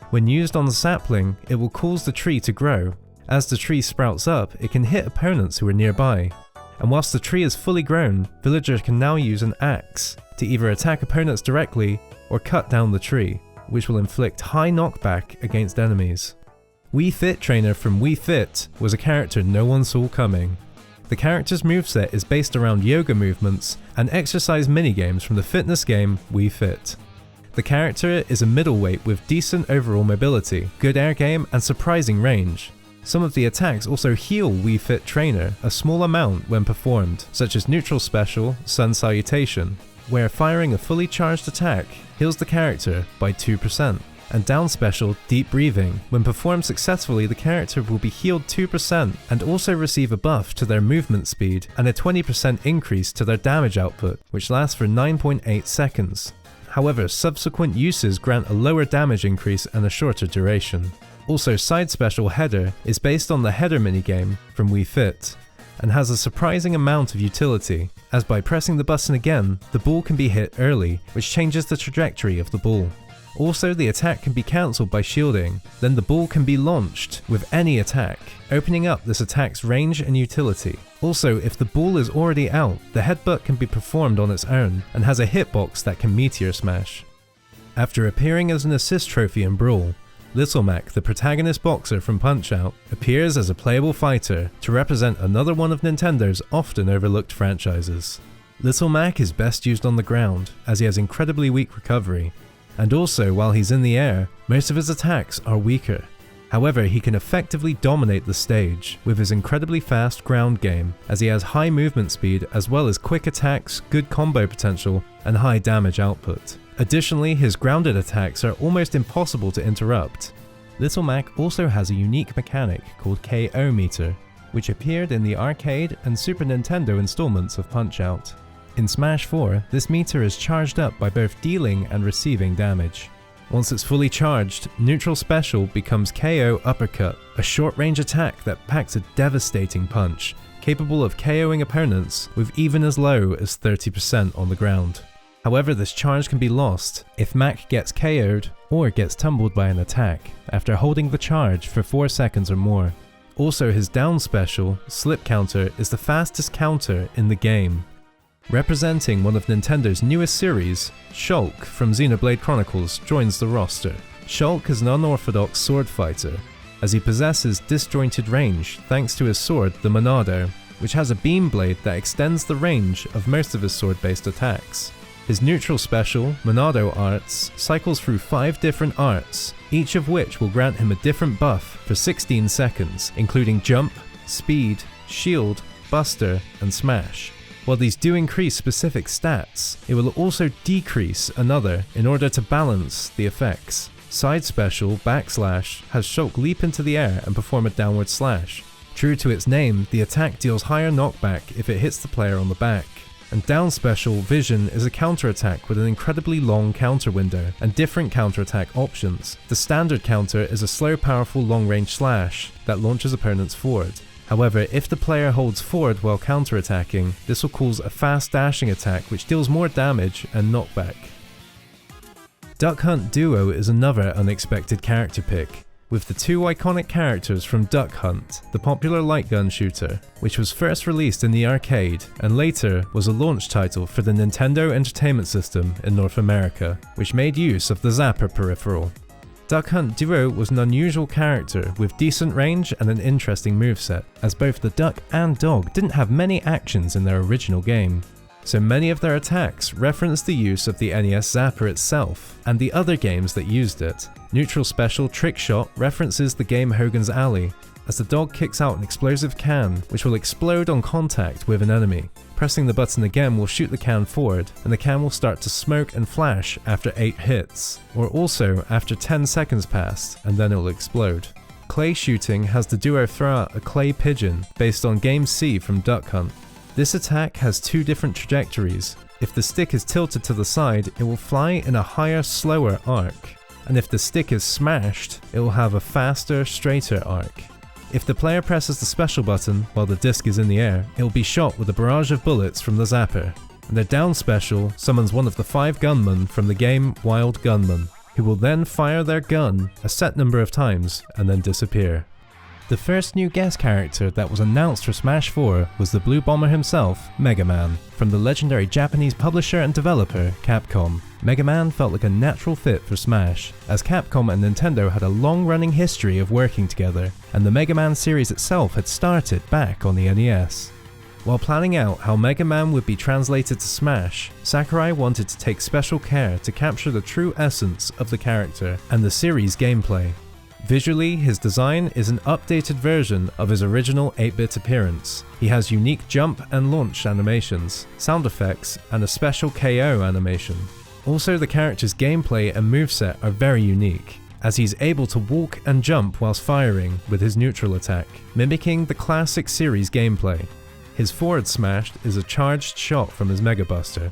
When used on the sapling, it will cause the tree to grow. As the tree sprouts up, it can hit opponents who are nearby. And whilst the tree is fully grown, villagers can now use an axe to either attack opponents directly or cut down the tree, which will inflict high knockback against enemies. Wii Fit Trainer from Wii Fit was a character no one saw coming. The character's moveset is based around yoga movements and exercise minigames from the fitness game Wii Fit. The character is a middleweight with decent overall mobility, good air game, and surprising range. Some of the attacks also heal Wii Fit Trainer a small amount when performed, such as Neutral Special, Sun Salutation, where firing a fully charged attack heals the character by 2%. And Down Special, Deep Breathing. When performed successfully, the character will be healed 2% and also receive a buff to their movement speed and a 20% increase to their damage output, which lasts for 9.8 seconds. However, subsequent uses grant a lower damage increase and a shorter duration. Also, Side Special Header is based on the header minigame from Wii Fit, and has a surprising amount of utility, as by pressing the button again, the ball can be hit early, which changes the trajectory of the ball. Also, the attack can be cancelled by shielding, then the ball can be launched with any attack, opening up this attack's range and utility. Also, if the ball is already out, the headbutt can be performed on its own, and has a hitbox that can meteor smash. After appearing as an assist trophy in Brawl, Little Mac, the protagonist boxer from Punch-Out, appears as a playable fighter to represent another one of Nintendo's often overlooked franchises. Little Mac is best used on the ground, as he has incredibly weak recovery, and also while he's in the air, most of his attacks are weaker. However, he can effectively dominate the stage with his incredibly fast ground game, as he has high movement speed as well as quick attacks, good combo potential, and high damage output. Additionally, his grounded attacks are almost impossible to interrupt. Little Mac also has a unique mechanic called KO meter, which appeared in the arcade and Super Nintendo installments of Punch-Out. In Smash 4, this meter is charged up by both dealing and receiving damage. Once it's fully charged, Neutral Special becomes KO Uppercut, a short-range attack that packs a devastating punch, capable of KOing opponents with even as low as 30% on the ground. However, this charge can be lost if Mac gets KO'd or gets tumbled by an attack after holding the charge for 4 seconds or more. Also, his down special, Slip Counter, is the fastest counter in the game. Representing one of Nintendo's newest series, Shulk from Xenoblade Chronicles joins the roster. Shulk is an unorthodox sword fighter, as he possesses disjointed range thanks to his sword, the Monado, which has a beam blade that extends the range of most of his sword-based attacks. His neutral special, Monado Arts, cycles through 5 different arts, each of which will grant him a different buff for 16 seconds, including Jump, Speed, Shield, Buster, and Smash. While these do increase specific stats, it will also decrease another in order to balance the effects. Side special backslash has Shulk leap into the air and perform a downward slash. True to its name, the attack deals higher knockback if it hits the player on the back. And down special vision is a counterattack with an incredibly long counter window and different counterattack options. The standard counter is a slow powerful long range slash that launches opponents forward. However, if the player holds forward while counterattacking, this will cause a fast dashing attack which deals more damage and knockback. Duck Hunt Duo is another unexpected character pick, with the two iconic characters from Duck Hunt, the popular light gun shooter, which was first released in the arcade and later was a launch title for the Nintendo Entertainment System in North America, which made use of the Zapper peripheral. Duck Hunt Duo was an unusual character with decent range and an interesting moveset, as both the duck and dog didn't have many actions in their original game. So many of their attacks reference the use of the NES Zapper itself and the other games that used it. Neutral Special Trick Shot references the game Hogan's Alley, as the dog kicks out an explosive can which will explode on contact with an enemy. Pressing the button again will shoot the can forward, and the can will start to smoke and flash after 8 hits, or also after 10 seconds passed, and then it will explode. Clay Shooting has the duo throw out a clay pigeon based on Game C from Duck Hunt. This attack has two different trajectories. If the stick is tilted to the side, it will fly in a higher, slower arc, and if the stick is smashed, it will have a faster, straighter arc. If the player presses the special button while the disc is in the air, it will be shot with a barrage of bullets from the Zapper. And the down special summons one of the 5 gunmen from the game Wild Gunman, who will then fire their gun a set number of times and then disappear. The first new guest character that was announced for Smash 4 was the Blue Bomber himself, Mega Man, from the legendary Japanese publisher and developer Capcom. Mega Man felt like a natural fit for Smash, as Capcom and Nintendo had a long-running history of working together, and the Mega Man series itself had started back on the NES. While planning out how Mega Man would be translated to Smash, Sakurai wanted to take special care to capture the true essence of the character and the series' gameplay. Visually, his design is an updated version of his original 8-bit appearance. He has unique jump and launch animations, sound effects, and a special KO animation. Also, the character's gameplay and moveset are very unique, as he's able to walk and jump whilst firing with his neutral attack, mimicking the classic series gameplay. His forward smash is a charged shot from his Mega Buster.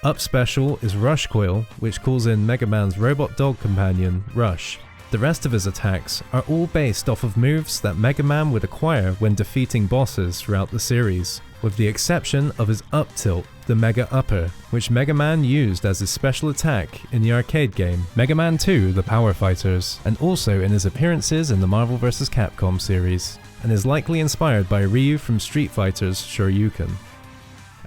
Up special is Rush Coil, which calls in Mega Man's robot dog companion, Rush. The rest of his attacks are all based off of moves that Mega Man would acquire when defeating bosses throughout the series, with the exception of his up tilt, the Mega Upper, which Mega Man used as his special attack in the arcade game Mega Man 2 The Power Fighters, and also in his appearances in the Marvel vs. Capcom series, and is likely inspired by Ryu from Street Fighter's Shoryuken.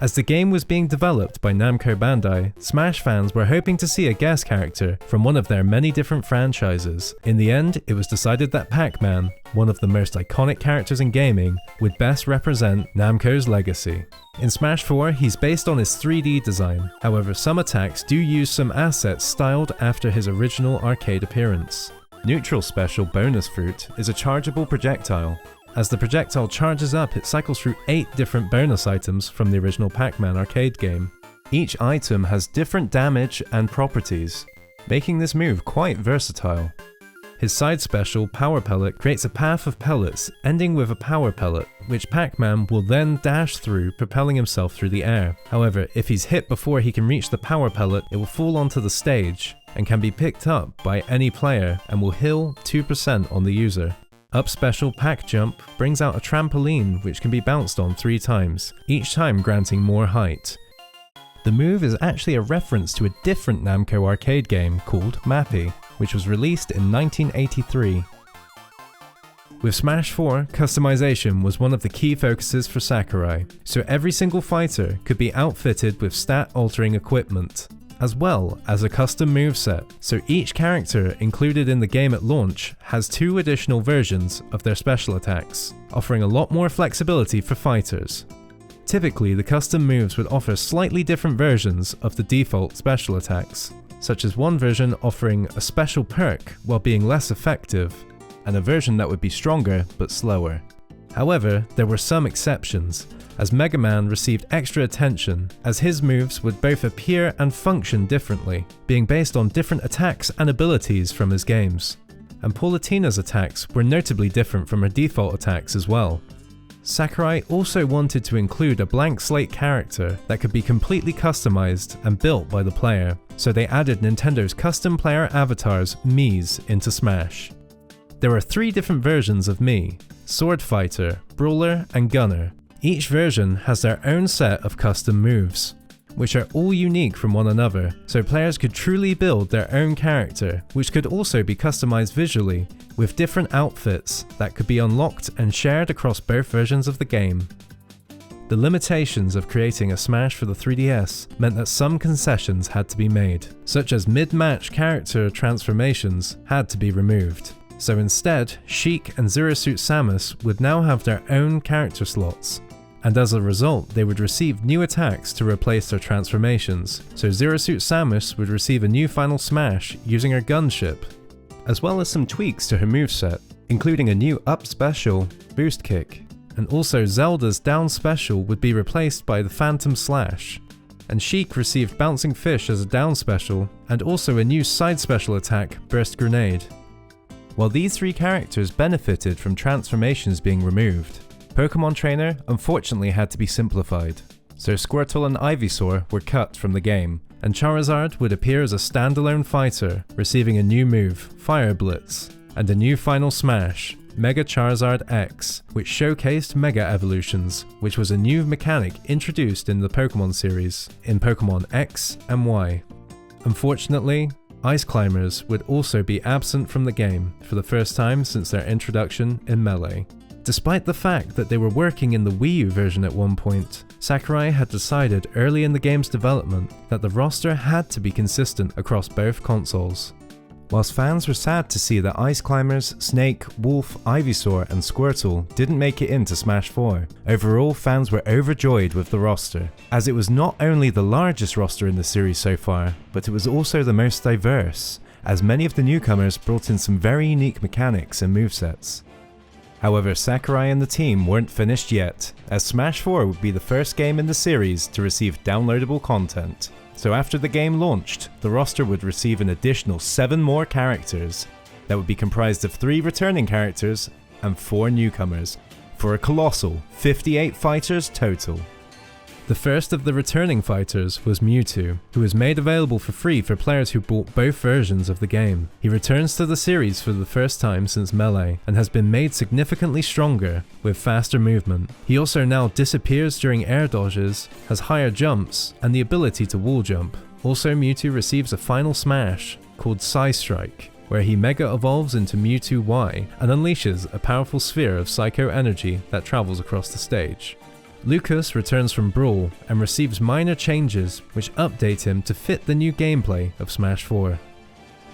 As the game was being developed by Namco Bandai, Smash fans were hoping to see a guest character from one of their many different franchises. In the end, it was decided that Pac-Man, one of the most iconic characters in gaming, would best represent Namco's legacy. In Smash 4, he's based on his 3D design, however some attacks do use some assets styled after his original arcade appearance. Neutral Special Bonus Fruit is a chargeable projectile. As the projectile charges up, it cycles through 8 different bonus items from the original Pac-Man arcade game. Each item has different damage and properties, making this move quite versatile. His side special, Power Pellet, creates a path of pellets, ending with a power pellet, which Pac-Man will then dash through, propelling himself through the air. However, if he's hit before he can reach the power pellet, it will fall onto the stage, and can be picked up by any player, and will heal 2% on the user. Up special Pack Jump brings out a trampoline which can be bounced on 3 times, each time granting more height. The move is actually a reference to a different Namco arcade game called Mappy, which was released in 1983. With Smash 4, customization was one of the key focuses for Sakurai, so every single fighter could be outfitted with stat-altering equipment, as well as a custom moveset, so each character included in the game at launch has 2 additional versions of their special attacks, offering a lot more flexibility for fighters. Typically, the custom moves would offer slightly different versions of the default special attacks, such as one version offering a special perk while being less effective, and a version that would be stronger but slower. However, there were some exceptions, as Mega Man received extra attention, as his moves would both appear and function differently, being based on different attacks and abilities from his games. And Paulutina's attacks were notably different from her default attacks as well. Sakurai also wanted to include a blank slate character that could be completely customized and built by the player, so they added Nintendo's custom player avatars, Miis, into Smash. There are 3 different versions of Mii: Sword Fighter, Brawler, and Gunner. Each version has their own set of custom moves, which are all unique from one another, so players could truly build their own character, which could also be customized visually, with different outfits that could be unlocked and shared across both versions of the game. The limitations of creating a Smash for the 3DS meant that some concessions had to be made, such as mid-match character transformations had to be removed. So instead, Sheik and Zero Suit Samus would now have their own character slots, and as a result they would receive new attacks to replace their transformations, so Zero Suit Samus would receive a new Final Smash using her gunship, as well as some tweaks to her moveset, including a new up special, boost kick, and also Zelda's down special would be replaced by the Phantom Slash, and Sheik received Bouncing Fish as a down special, and also a new side special attack, Burst Grenade. While these 3 characters benefited from transformations being removed, Pokemon Trainer unfortunately had to be simplified, so Squirtle and Ivysaur were cut from the game, and Charizard would appear as a standalone fighter, receiving a new move, Fire Blitz, and a new Final Smash, Mega Charizard X, which showcased Mega Evolutions, which was a new mechanic introduced in the Pokemon series, in Pokemon X and Y. Unfortunately, Ice Climbers would also be absent from the game for the first time since their introduction in Melee. Despite the fact that they were working in the Wii U version at one point, Sakurai had decided early in the game's development that the roster had to be consistent across both consoles. Whilst fans were sad to see that Ice Climbers, Snake, Wolf, Ivysaur and Squirtle didn't make it into Smash 4, overall fans were overjoyed with the roster, as it was not only the largest roster in the series so far, but it was also the most diverse, as many of the newcomers brought in some very unique mechanics and movesets. However, Sakurai and the team weren't finished yet, as Smash 4 would be the first game in the series to receive downloadable content. So after the game launched, the roster would receive an additional 7 more characters that would be comprised of 3 returning characters and 4 newcomers, for a colossal 58 fighters total. The first of the returning fighters was Mewtwo, who was made available for free for players who bought both versions of the game. He returns to the series for the first time since Melee, and has been made significantly stronger, with faster movement. He also now disappears during air dodges, has higher jumps, and the ability to wall jump. Also, Mewtwo receives a final smash, called Psy Strike, where he mega evolves into Mewtwo Y, and unleashes a powerful sphere of psycho energy that travels across the stage. Lucas returns from Brawl and receives minor changes which update him to fit the new gameplay of Smash 4.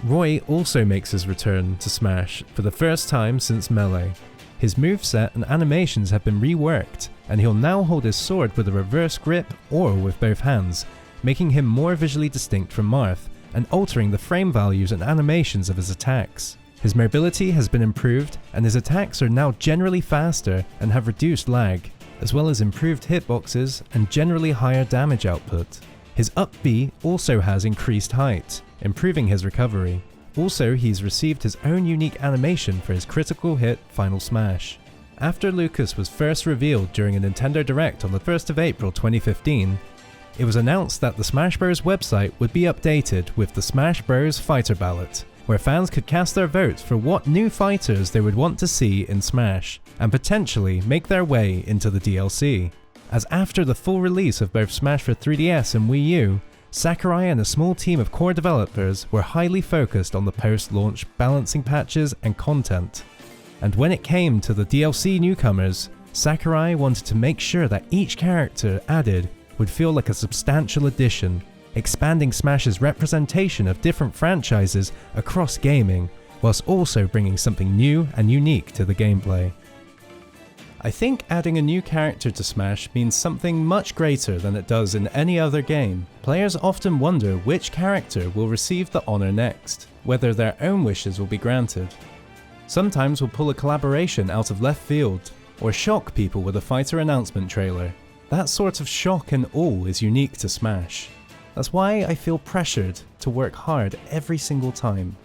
Roy also makes his return to Smash for the first time since Melee. His moveset and animations have been reworked, and he'll now hold his sword with a reverse grip or with both hands, making him more visually distinct from Marth and altering the frame values and animations of his attacks. His mobility has been improved, and his attacks are now generally faster and have reduced lag, as well as improved hitboxes and generally higher damage output. His up B also has increased height, improving his recovery. Also, he's received his own unique animation for his critical hit Final Smash. After Lucas was first revealed during a Nintendo Direct on the 1st of April 2015, it was announced that the Smash Bros website would be updated with the Smash Bros Fighter Ballot, where fans could cast their votes for what new fighters they would want to see in Smash, and potentially make their way into the DLC. As after the full release of both Smash for 3DS and Wii U, Sakurai and a small team of core developers were highly focused on the post-launch balancing patches and content. And when it came to the DLC newcomers, Sakurai wanted to make sure that each character added would feel like a substantial addition, expanding Smash's representation of different franchises across gaming, whilst also bringing something new and unique to the gameplay. I think adding a new character to Smash means something much greater than it does in any other game. Players often wonder which character will receive the honor next, whether their own wishes will be granted. Sometimes we'll pull a collaboration out of left field, or shock people with a fighter announcement trailer. That sort of shock and awe is unique to Smash. That's why I feel pressured to work hard every single time.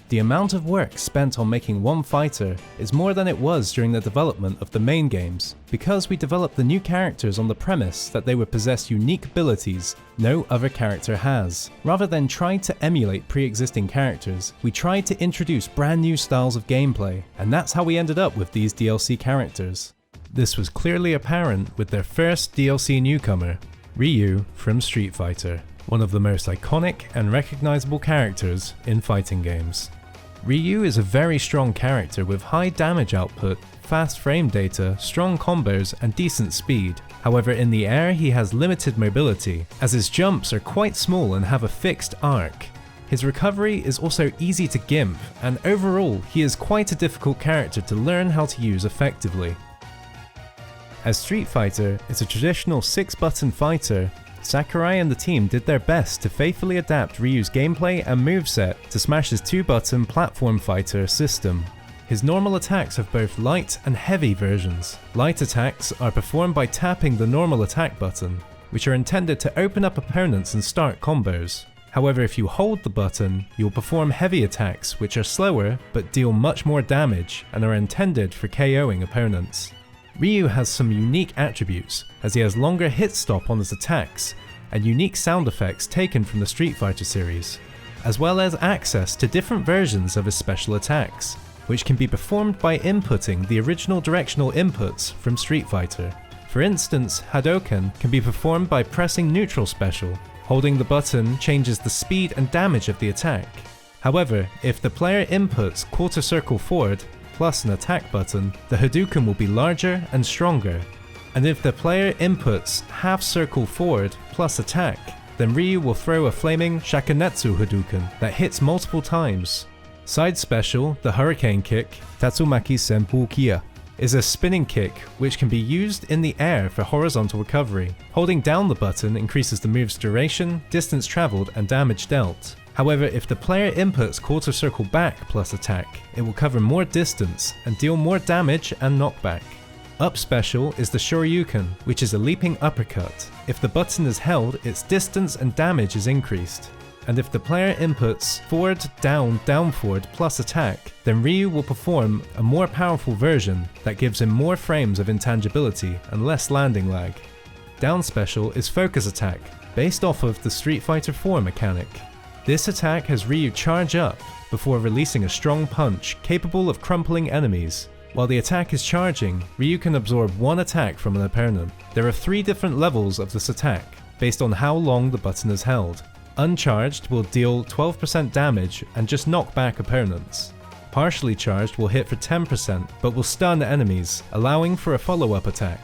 The amount of work spent on making one fighter is more than it was during the development of the main games, because we developed the new characters on the premise that they would possess unique abilities no other character has. Rather than trying to emulate pre-existing characters, we tried to introduce brand new styles of gameplay, and that's how we ended up with these DLC characters. This was clearly apparent with their first DLC newcomer, Ryu from Street Fighter, one of the most iconic and recognizable characters in fighting games. Ryu is a very strong character with high damage output, fast frame data, strong combos, and decent speed. However, in the air he has limited mobility, as his jumps are quite small and have a fixed arc. His recovery is also easy to gimp, and overall he is quite a difficult character to learn how to use effectively. As Street Fighter is a traditional 6-button fighter, Sakurai and the team did their best to faithfully adapt Ryu's gameplay and moveset to Smash's 2-button platform fighter system. His normal attacks have both light and heavy versions. Light attacks are performed by tapping the normal attack button, which are intended to open up opponents and start combos. However, if you hold the button, you'll perform heavy attacks which are slower but deal much more damage and are intended for KOing opponents. Ryu has some unique attributes, as he has longer hit stop on his attacks, and unique sound effects taken from the Street Fighter series, as well as access to different versions of his special attacks, which can be performed by inputting the original directional inputs from Street Fighter. For instance, Hadouken can be performed by pressing neutral special. Holding the button changes the speed and damage of the attack. However, if the player inputs quarter circle forward, plus an attack button, the Hadouken will be larger and stronger. And if the player inputs half circle forward plus attack, then Ryu will throw a flaming Shakunetsu Hadouken that hits multiple times. Side special, the Hurricane Kick, Tatsumaki Senpu Kia, is a spinning kick which can be used in the air for horizontal recovery. Holding down the button increases the move's duration, distance traveled, and damage dealt. However, if the player inputs quarter circle back plus attack, it will cover more distance and deal more damage and knockback. Up special is the Shoryuken, which is a leaping uppercut. If the button is held, its distance and damage is increased. And if the player inputs forward, down, down forward plus attack, then Ryu will perform a more powerful version that gives him more frames of intangibility and less landing lag. Down special is focus attack, based off of the Street Fighter 4 mechanic. This attack has Ryu charge up before releasing a strong punch capable of crumpling enemies. While the attack is charging, Ryu can absorb one attack from an opponent. There are 3 different levels of this attack, based on how long the button is held. Uncharged will deal 12% damage and just knock back opponents. Partially charged will hit for 10% but will stun enemies, allowing for a follow-up attack.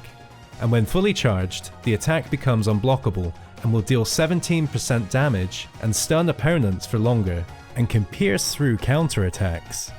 And when fully charged, the attack becomes unblockable and will deal 17% damage and stun opponents for longer, and can pierce through counterattacks.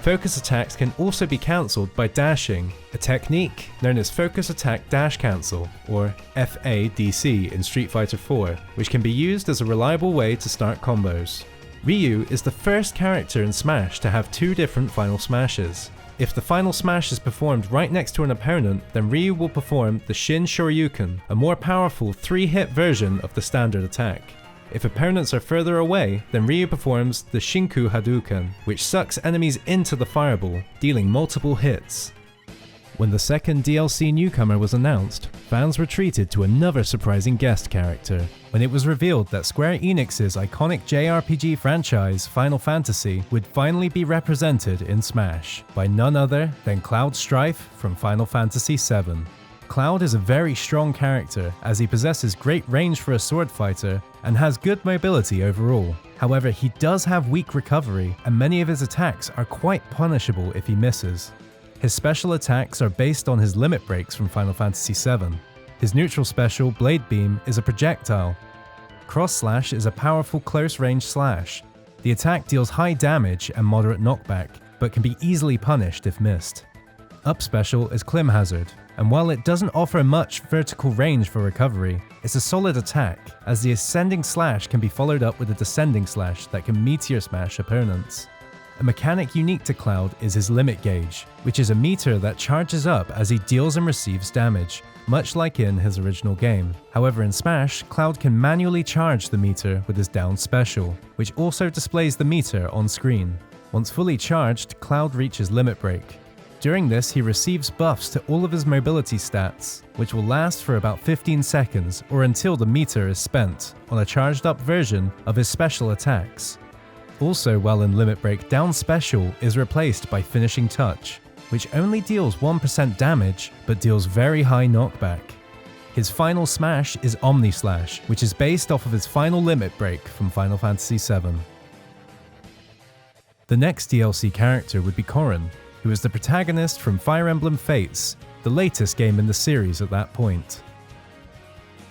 Focus attacks can also be cancelled by dashing, a technique known as Focus Attack Dash Cancel, or FADC in Street Fighter 4, which can be used as a reliable way to start combos. Ryu is the first character in Smash to have 2 different final smashes. If the final smash is performed right next to an opponent, then Ryu will perform the Shin Shoryuken, a more powerful 3-hit version of the standard attack. If opponents are further away, then Ryu performs the Shinku Hadouken, which sucks enemies into the fireball, dealing multiple hits. When the second DLC newcomer was announced, fans were treated to another surprising guest character, when it was revealed that Square Enix's iconic JRPG franchise Final Fantasy would finally be represented in Smash, by none other than Cloud Strife from Final Fantasy VII. Cloud is a very strong character, as he possesses great range for a sword fighter and has good mobility overall. However, he does have weak recovery, and many of his attacks are quite punishable if he misses. His special attacks are based on his limit breaks from Final Fantasy VII. His neutral special, Blade Beam, is a projectile. Cross Slash is a powerful close-range slash. The attack deals high damage and moderate knockback, but can be easily punished if missed. Up special is Clim Hazard, and while it doesn't offer much vertical range for recovery, it's a solid attack, as the ascending slash can be followed up with a descending slash that can meteor smash opponents. A mechanic unique to Cloud is his limit gauge, which is a meter that charges up as he deals and receives damage, much like in his original game. However, in Smash, Cloud can manually charge the meter with his down special, which also displays the meter on screen. Once fully charged, Cloud reaches Limit Break. During this, he receives buffs to all of his mobility stats, which will last for about 15 seconds or until the meter is spent, on a charged up version of his special attacks. Also, while in Limit Break, down special is replaced by Finishing Touch, which only deals 1% damage but deals very high knockback. His final smash is Omni Slash, which is based off of his final Limit Break from Final Fantasy VII. The next DLC character would be Corrin, who is the protagonist from Fire Emblem Fates, the latest game in the series at that point.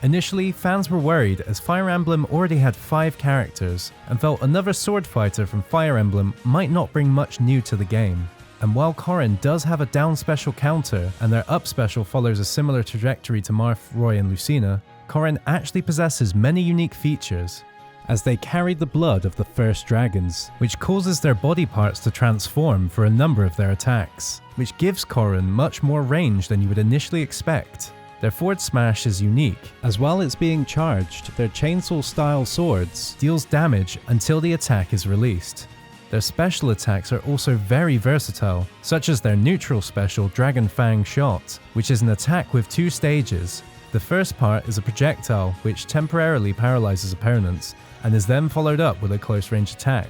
Initially, fans were worried as Fire Emblem already had 5 characters and felt another sword fighter from Fire Emblem might not bring much new to the game. And while Corrin does have a down special counter and their up special follows a similar trajectory to Marth, Roy and Lucina, Corrin actually possesses many unique features, as they carry the blood of the first dragons, which causes their body parts to transform for a number of their attacks, which gives Corrin much more range than you would initially expect. Their forward smash is unique, as while it's being charged, their chainsaw-style swords deals damage until the attack is released. Their special attacks are also very versatile, such as their neutral special Dragon Fang Shot, which is an attack with 2 stages. The first part is a projectile which temporarily paralyzes opponents, and is then followed up with a close range attack.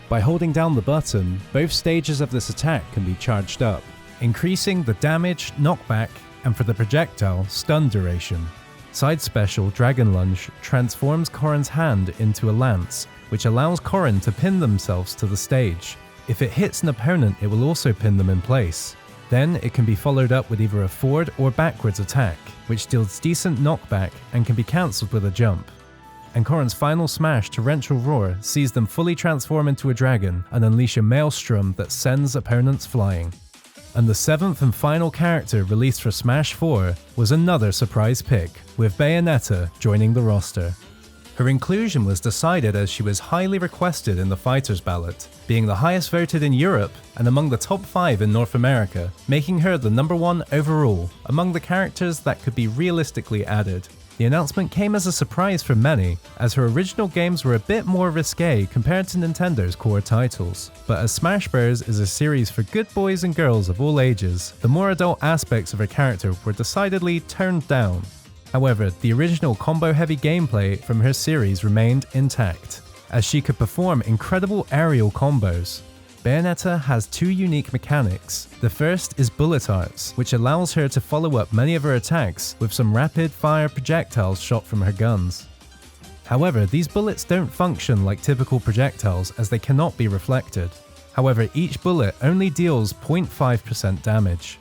By holding down the button, both stages of this attack can be charged up, increasing the damage, knockback, and for the projectile, stun duration. Side special Dragon Lunge transforms Corrin's hand into a lance, which allows Corrin to pin themselves to the stage. If it hits an opponent, it will also pin them in place. Then it can be followed up with either a forward or backwards attack, which deals decent knockback and can be cancelled with a jump. And Corrin's final smash, Torrential Roar, sees them fully transform into a dragon and unleash a maelstrom that sends opponents flying. And the 7th and final character released for Smash 4 was another surprise pick, with Bayonetta joining the roster. Her inclusion was decided as she was highly requested in the Fighters Ballot, being the highest voted in Europe and among the top 5 in North America, making her the #1 overall among the characters that could be realistically added. The announcement came as a surprise for many, as her original games were a bit more risque compared to Nintendo's core titles. But as Smash Bros. Is a series for good boys and girls of all ages, the more adult aspects of her character were decidedly toned down. However, the original combo-heavy gameplay from her series remained intact, as she could perform incredible aerial combos. Bayonetta has 2 unique mechanics. The first is Bullet Arts, which allows her to follow up many of her attacks with some rapid-fire projectiles shot from her guns. However, these bullets don't function like typical projectiles as they cannot be reflected. However, each bullet only deals 0.5% damage.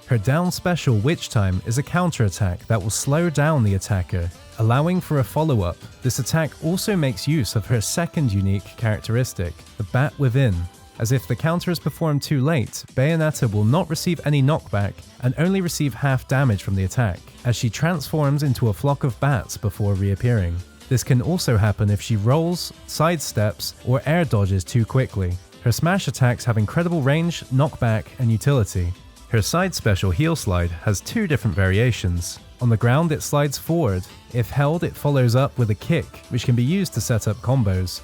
Her down special Witch Time is a counterattack that will slow down the attacker, allowing for a follow-up. This attack also makes use of her second unique characteristic, the Bat Within, as if the counter is performed too late, Bayonetta will not receive any knockback and only receive half damage from the attack, as she transforms into a flock of bats before reappearing. This can also happen if she rolls, sidesteps, or air dodges too quickly. Her smash attacks have incredible range, knockback, and utility. Her side special Heel Slide has 2 different variations. On the ground it slides forward. If held, it follows up with a kick, which can be used to set up combos.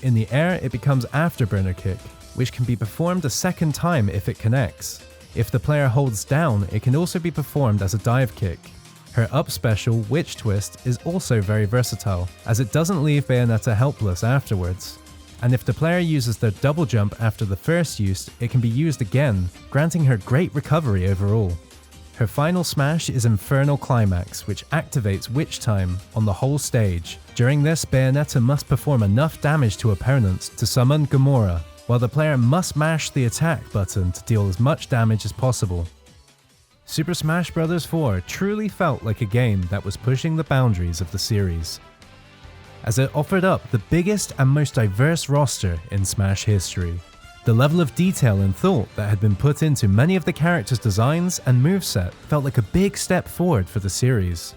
In the air it becomes Afterburner Kick, which can be performed a second time if it connects. If the player holds down, it can also be performed as a dive kick. Her up special, Witch Twist, is also very versatile, as it doesn't leave Bayonetta helpless afterwards. And if the player uses their double jump after the first use, it can be used again, granting her great recovery overall. Her final smash is Infernal Climax, which activates Witch Time on the whole stage. During this, Bayonetta must perform enough damage to opponents to summon Gamora, while the player must mash the attack button to deal as much damage as possible. Super Smash Bros. 4 truly felt like a game that was pushing the boundaries of the series, as it offered up the biggest and most diverse roster in Smash history. The level of detail and thought that had been put into many of the characters' designs and moveset felt like a big step forward for the series.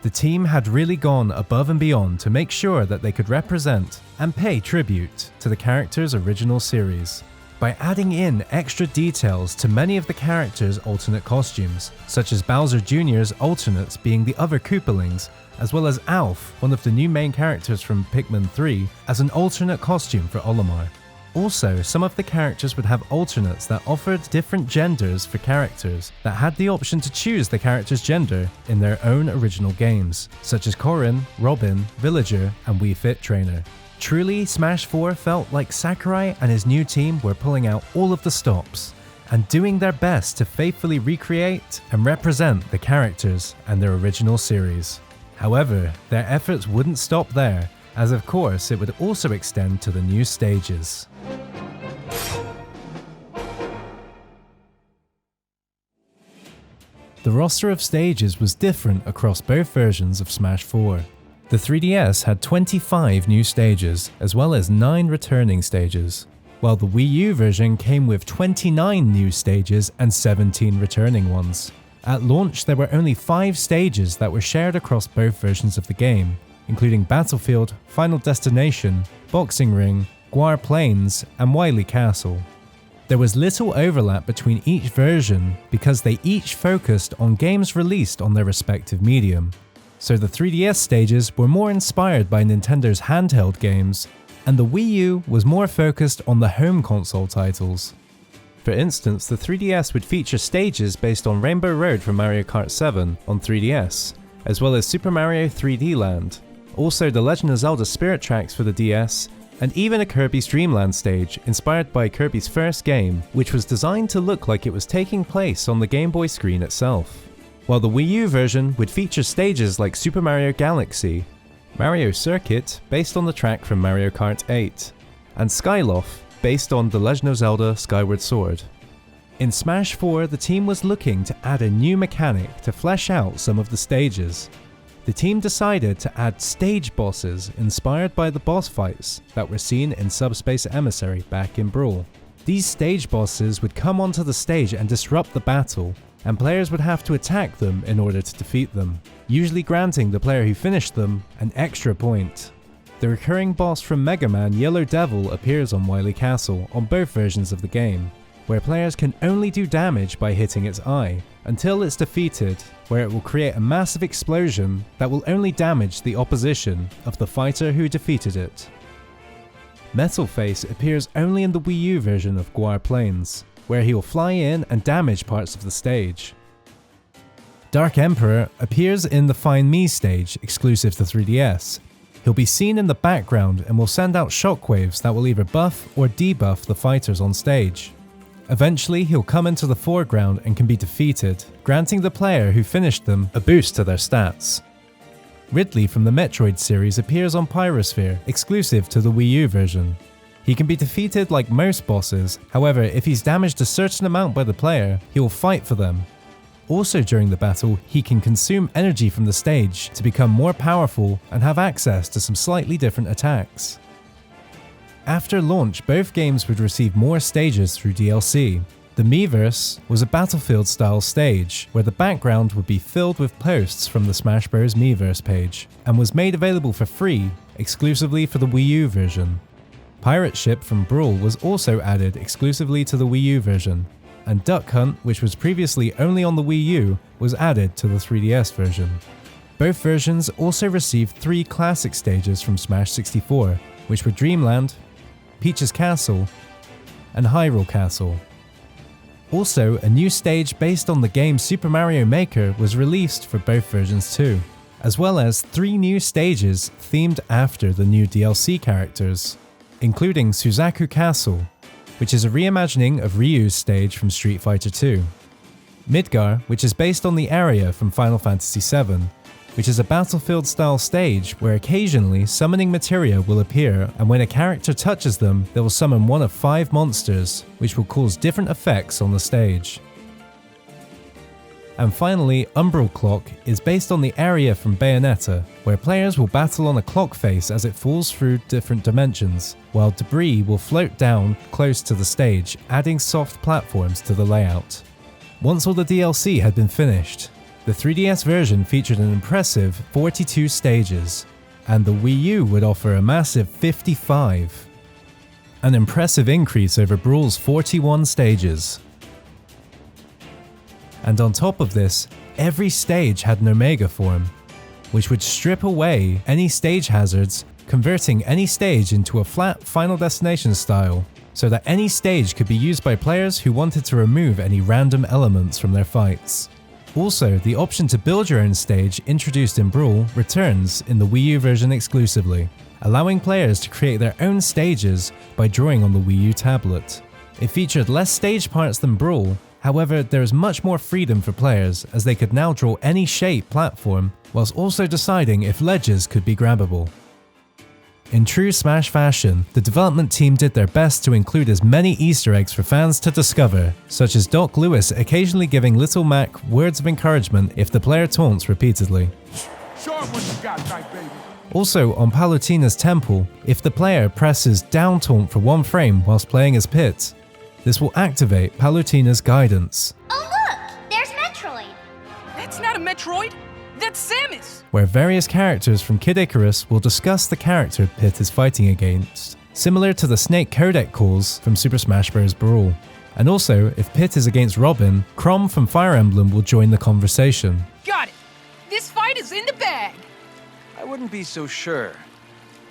The team had really gone above and beyond to make sure that they could represent and pay tribute to the characters' original series. by adding in extra details to many of the characters' alternate costumes, such as Bowser Jr.'s alternates being the other Koopalings, as well as Alf, one of the new main characters from Pikmin 3, as an alternate costume for Olimar. Also, some of the characters would have alternates that offered different genders for characters that had the option to choose the character's gender in their own original games, such as Corrin, Robin, Villager, and Wii Fit Trainer. Truly, Smash 4 felt like Sakurai and his new team were pulling out all of the stops and doing their best to faithfully recreate and represent the characters and their original series. However, their efforts wouldn't stop there, as of course it would also extend to the new stages. The roster of stages was different across both versions of Smash 4. The 3DS had 25 new stages, as well as 9 returning stages, while the Wii U version came with 29 new stages and 17 returning ones. At launch, there were only 5 stages that were shared across both versions of the game, including Battlefield, Final Destination, Boxing Ring, Guar Plains, and Wily Castle. There was little overlap between each version because they each focused on games released on their respective medium. So the 3DS stages were more inspired by Nintendo's handheld games, and the Wii U was more focused on the home console titles. For instance, the 3DS would feature stages based on Rainbow Road from Mario Kart 7 on 3DS, as well as Super Mario 3D Land, also the Legend of Zelda Spirit Tracks for the DS, and even a Kirby's Dream Land stage inspired by Kirby's first game, which was designed to look like it was taking place on the Game Boy screen itself. While the Wii U version would feature stages like Super Mario Galaxy, Mario Circuit based on the track from Mario Kart 8, and Skyloft based on The Legend of Zelda Skyward Sword. In Smash 4, the team was looking to add a new mechanic to flesh out some of the stages. The team decided to add stage bosses inspired by the boss fights that were seen in Subspace Emissary back in Brawl. These stage bosses would come onto the stage and disrupt the battle, and players would have to attack them in order to defeat them, usually granting the player who finished them an extra point. The recurring boss from Mega Man Yellow Devil appears on Wily Castle on both versions of the game, where players can only do damage by hitting its eye, until it's defeated, where it will create a massive explosion that will only damage the opposition of the fighter who defeated it. Metal Face appears only in the Wii U version of Guar Plains, where he will fly in and damage parts of the stage. Dark Emperor appears in the Find Me stage exclusive to 3DS. He'll be seen in the background and will send out shockwaves that will either buff or debuff the fighters on stage. Eventually, he'll come into the foreground and can be defeated, granting the player who finished them a boost to their stats. Ridley from the Metroid series appears on Pyrosphere, exclusive to the Wii U version. He can be defeated like most bosses, however, if he's damaged a certain amount by the player, he will fight for them. Also during the battle, he can consume energy from the stage to become more powerful and have access to some slightly different attacks. After launch, both games would receive more stages through DLC. The Miiverse was a Battlefield-style stage, where the background would be filled with posts from the Smash Bros. Miiverse page, and was made available for free, exclusively for the Wii U version. Pirate Ship from Brawl was also added exclusively to the Wii U version, and Duck Hunt, which was previously only on the Wii U, was added to the 3DS version. Both versions also received 3 classic stages from Smash 64, which were Dreamland, Peach's Castle, and Hyrule Castle. Also, a new stage based on the game Super Mario Maker was released for both versions too, as well as 3 new stages themed after the new DLC characters, including Suzaku Castle, which is a reimagining of Ryu's stage from Street Fighter II, Midgar, which is based on the area from Final Fantasy VII, which is a Battlefield-style stage where occasionally summoning materia will appear, and when a character touches them, they will summon one of 5 monsters, which will cause different effects on the stage. And finally, Umbral Clock is based on the area from Bayonetta, where players will battle on a clock face as it falls through different dimensions, while debris will float down close to the stage, adding soft platforms to the layout. Once all the DLC had been finished, the 3DS version featured an impressive 42 stages, and the Wii U would offer a massive 55. an impressive increase over Brawl's 41 stages. And on top of this, every stage had an Omega form, which would strip away any stage hazards, converting any stage into a flat Final Destination style, so that any stage could be used by players who wanted to remove any random elements from their fights. Also, the option to build your own stage introduced in Brawl returns in the Wii U version exclusively, allowing players to create their own stages by drawing on the Wii U tablet. It featured less stage parts than Brawl, however there is much more freedom for players as they could now draw any shape platform whilst also deciding if ledges could be grabbable. In true Smash fashion, the development team did their best to include as many Easter eggs for fans to discover, such as Doc Lewis occasionally giving Little Mac words of encouragement if the player taunts repeatedly. Show 'em what you got, night baby. Also, on Palutena's temple, if the player presses down taunt for 1 frame whilst playing as Pit, this will activate Palutena's guidance. Oh look! There's Metroid! That's not a Metroid! That's Samus! Where various characters from Kid Icarus will discuss the character Pit is fighting against, similar to the Snake Codec calls from Super Smash Bros. Brawl. And also, if Pit is against Robin, Chrom from Fire Emblem will join the conversation. Got it! This fight is in the bag! I wouldn't be so sure.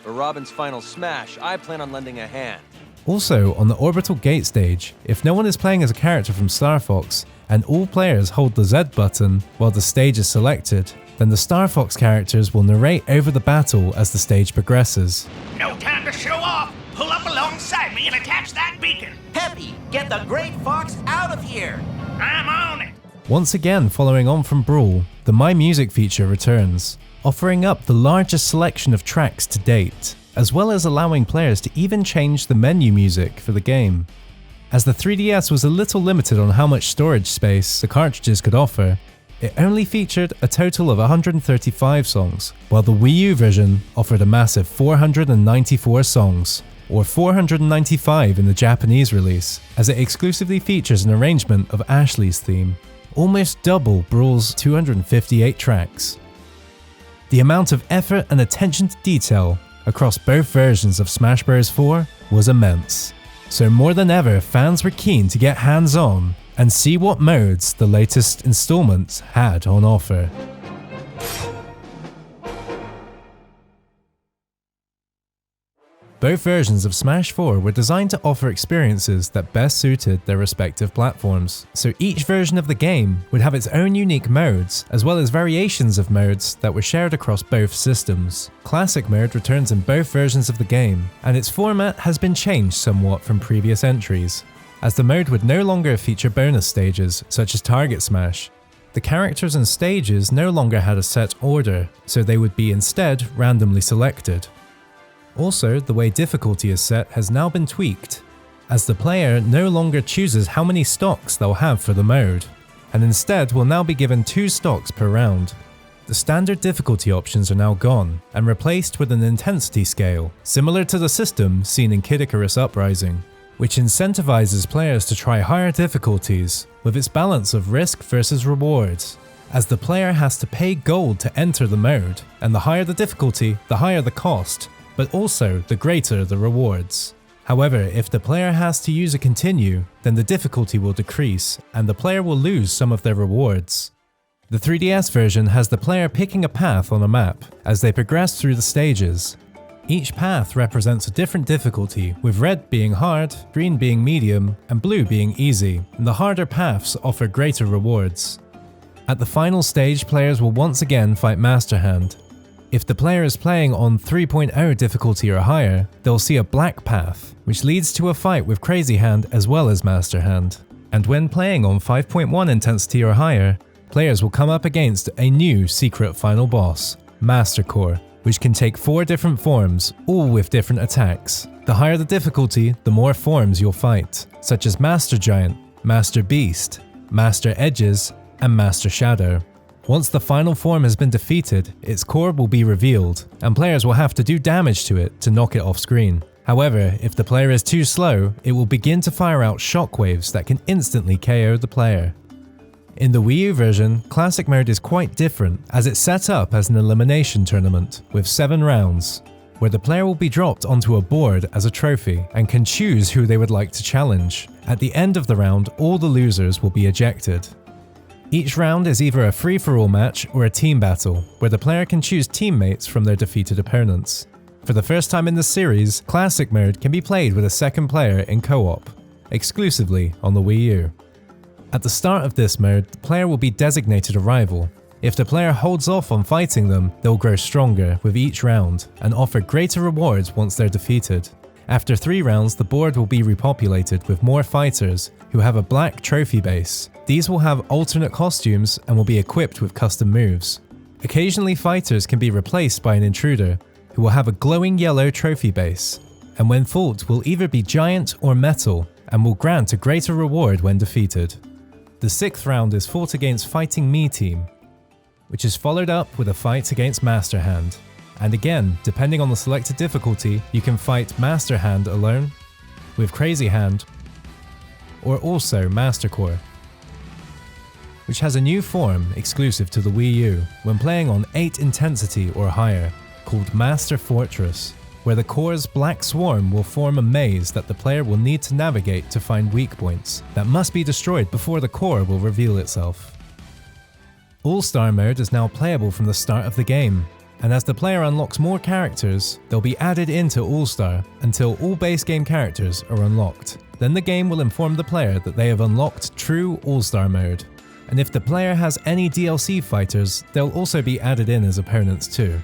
For Robin's final smash, I plan on lending a hand. Also, on the Orbital Gate stage, if no one is playing as a character from Star Fox, and all players hold the Z button while the stage is selected, then the Star Fox characters will narrate over the battle as the stage progresses. No time to show off! Pull up alongside me and attach that beacon! Peppy, get the Great Fox out of here! I'm on it! Once again, following on from Brawl, the My Music feature returns, offering up the largest selection of tracks to date, as well as allowing players to even change the menu music for the game. As the 3DS was a little limited on how much storage space the cartridges could offer, it only featured a total of 135 songs, while the Wii U version offered a massive 494 songs, or 495 in the Japanese release, as it exclusively features an arrangement of Ashley's theme, almost double Brawl's 258 tracks. The amount of effort and attention to detail across both versions of Smash Bros. 4 was immense. So more than ever, fans were keen to get hands-on and see what modes the latest installments had on offer. Both versions of Smash 4 were designed to offer experiences that best suited their respective platforms, so each version of the game would have its own unique modes, as well as variations of modes that were shared across both systems. Classic mode returns in both versions of the game, and its format has been changed somewhat from previous entries, as the mode would no longer feature bonus stages, such as Target Smash. The characters and stages no longer had a set order, so they would be instead randomly selected. Also, the way difficulty is set has now been tweaked, as the player no longer chooses how many stocks they'll have for the mode, and instead will now be given 2 stocks per round. The standard difficulty options are now gone, and replaced with an intensity scale, similar to the system seen in Kid Icarus Uprising, which incentivizes players to try higher difficulties, with its balance of risk versus rewards, as the player has to pay gold to enter the mode, and the higher the difficulty, the higher the cost, but also the greater the rewards. However, if the player has to use a continue, then the difficulty will decrease, and the player will lose some of their rewards. The 3DS version has the player picking a path on a map as they progress through the stages. Each path represents a different difficulty, with red being hard, green being medium, and blue being easy, and the harder paths offer greater rewards. At the final stage, players will once again fight Master Hand. If the player is playing on 3.0 difficulty or higher, they'll see a black path, which leads to a fight with Crazy Hand as well as Master Hand. And when playing on 5.1 intensity or higher, players will come up against a new secret final boss, Master Core, which can take 4 different forms, all with different attacks. The higher the difficulty, the more forms you'll fight, such as Master Giant, Master Beast, Master Edges, and Master Shadow. Once the final form has been defeated, its core will be revealed, and players will have to do damage to it to knock it off screen. However, if the player is too slow, it will begin to fire out shockwaves that can instantly KO the player. In the Wii U version, Classic Mode is quite different, as it's set up as an elimination tournament, with 7 rounds. where the player will be dropped onto a board as a trophy and can choose who they would like to challenge. At the end of the round, all the losers will be ejected. Each round is either a free-for-all match or a team battle, where the player can choose teammates from their defeated opponents. For the first time in the series, Classic Mode can be played with a second player in co-op, exclusively on the Wii U. At the start of this mode, the player will be designated a rival. If the player holds off on fighting them, they'll grow stronger with each round and offer greater rewards once they're defeated. After 3 rounds, the board will be repopulated with more fighters who have a black trophy base. These will have alternate costumes and will be equipped with custom moves. Occasionally, fighters can be replaced by an intruder who will have a glowing yellow trophy base, and when fought will either be giant or metal and will grant a greater reward when defeated. The 6th round is fought against Fighting Me Team, which is followed up with a fight against Master Hand. And again, depending on the selected difficulty, you can fight Master Hand alone, with Crazy Hand, or also Master Core, which has a new form exclusive to the Wii U when playing on 8 intensity or higher, called Master Fortress, where the core's black swarm will form a maze that the player will need to navigate to find weak points that must be destroyed before the core will reveal itself. All-Star mode is now playable from the start of the game, and as the player unlocks more characters, they'll be added into All-Star until all base game characters are unlocked. Then the game will inform the player that they have unlocked true All-Star mode. And if the player has any DLC fighters, they'll also be added in as opponents too.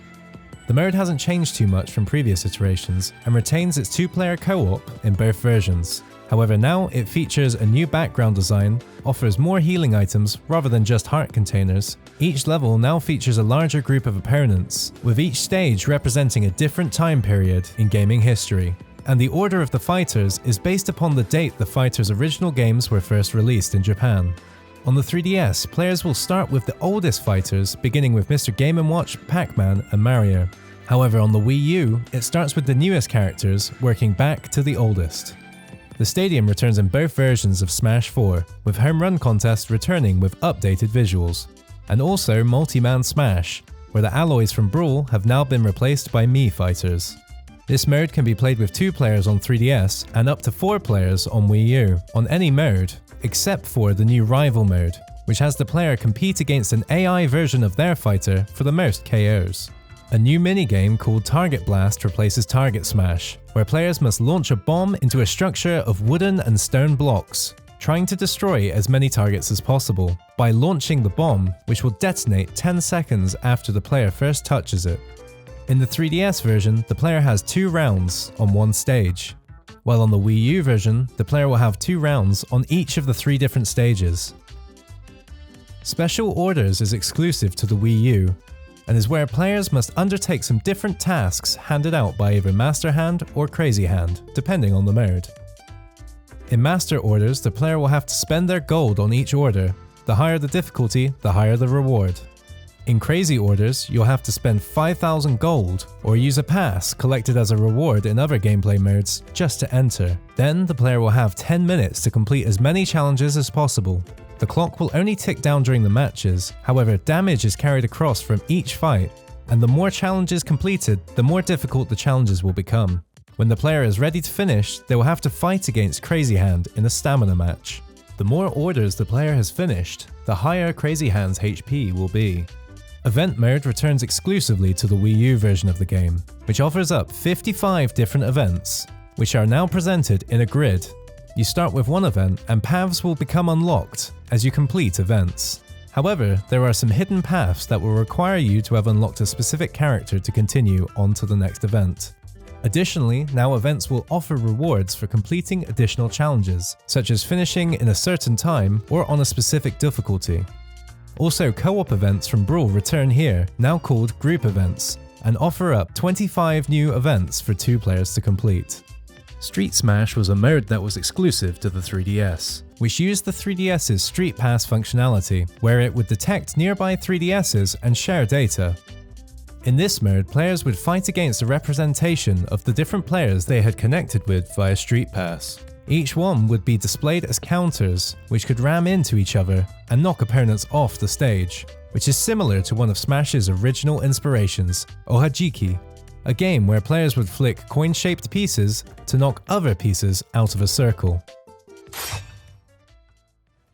The mode hasn't changed too much from previous iterations and retains its 2-player co-op in both versions. However, now it features a new background design, offers more healing items rather than just heart containers. Each level now features a larger group of opponents, with each stage representing a different time period in gaming history. And the order of the fighters is based upon the date the fighters' original games were first released in Japan. On the 3DS, players will start with the oldest fighters, beginning with Mr. Game & Watch, Pac-Man and Mario. However, on the Wii U, it starts with the newest characters, working back to the oldest. The stadium returns in both versions of Smash 4, with Home Run Contest returning with updated visuals. And also Multi-Man Smash, where the alloys from Brawl have now been replaced by Mii fighters. This mode can be played with 2 players on 3DS and up to 4 players on Wii U, on any mode, except for the new Rival mode, which has the player compete against an AI version of their fighter for the most KOs. A new minigame called Target Blast replaces Target Smash, where players must launch a bomb into a structure of wooden and stone blocks, trying to destroy as many targets as possible by launching the bomb, which will detonate 10 seconds after the player first touches it. In the 3DS version, the player has 2 rounds on one stage, while on the Wii U version, the player will have 2 rounds on each of the 3 different stages. Special Orders is exclusive to the Wii U, and is where players must undertake some different tasks handed out by either Master Hand or Crazy Hand, depending on the mode. In Master Orders, the player will have to spend their gold on each order. The higher the difficulty, the higher the reward. In Crazy Orders, you'll have to spend 5,000 gold, or use a pass collected as a reward in other gameplay modes just to enter. Then the player will have 10 minutes to complete as many challenges as possible. The clock will only tick down during the matches, however damage is carried across from each fight, and the more challenges completed, the more difficult the challenges will become. When the player is ready to finish, they will have to fight against Crazy Hand in a stamina match. The more orders the player has finished, the higher Crazy Hand's HP will be. Event mode returns exclusively to the Wii U version of the game, which offers up 55 different events, which are now presented in a grid. You start with one event and paths will become unlocked as you complete events. However, there are some hidden paths that will require you to have unlocked a specific character to continue on to the next event. Additionally, now events will offer rewards for completing additional challenges, such as finishing in a certain time or on a specific difficulty. Also, co-op events from Brawl return here, now called group events, and offer up 25 new events for 2 players to complete. Street Smash was a mode that was exclusive to the 3DS, which used the 3DS's Street Pass functionality, where it would detect nearby 3DSs and share data. In this mode, players would fight against a representation of the different players they had connected with via Street Pass. Each one would be displayed as counters, which could ram into each other and knock opponents off the stage, which is similar to one of Smash's original inspirations, Ohajiki. a game where players would flick coin-shaped pieces to knock other pieces out of a circle.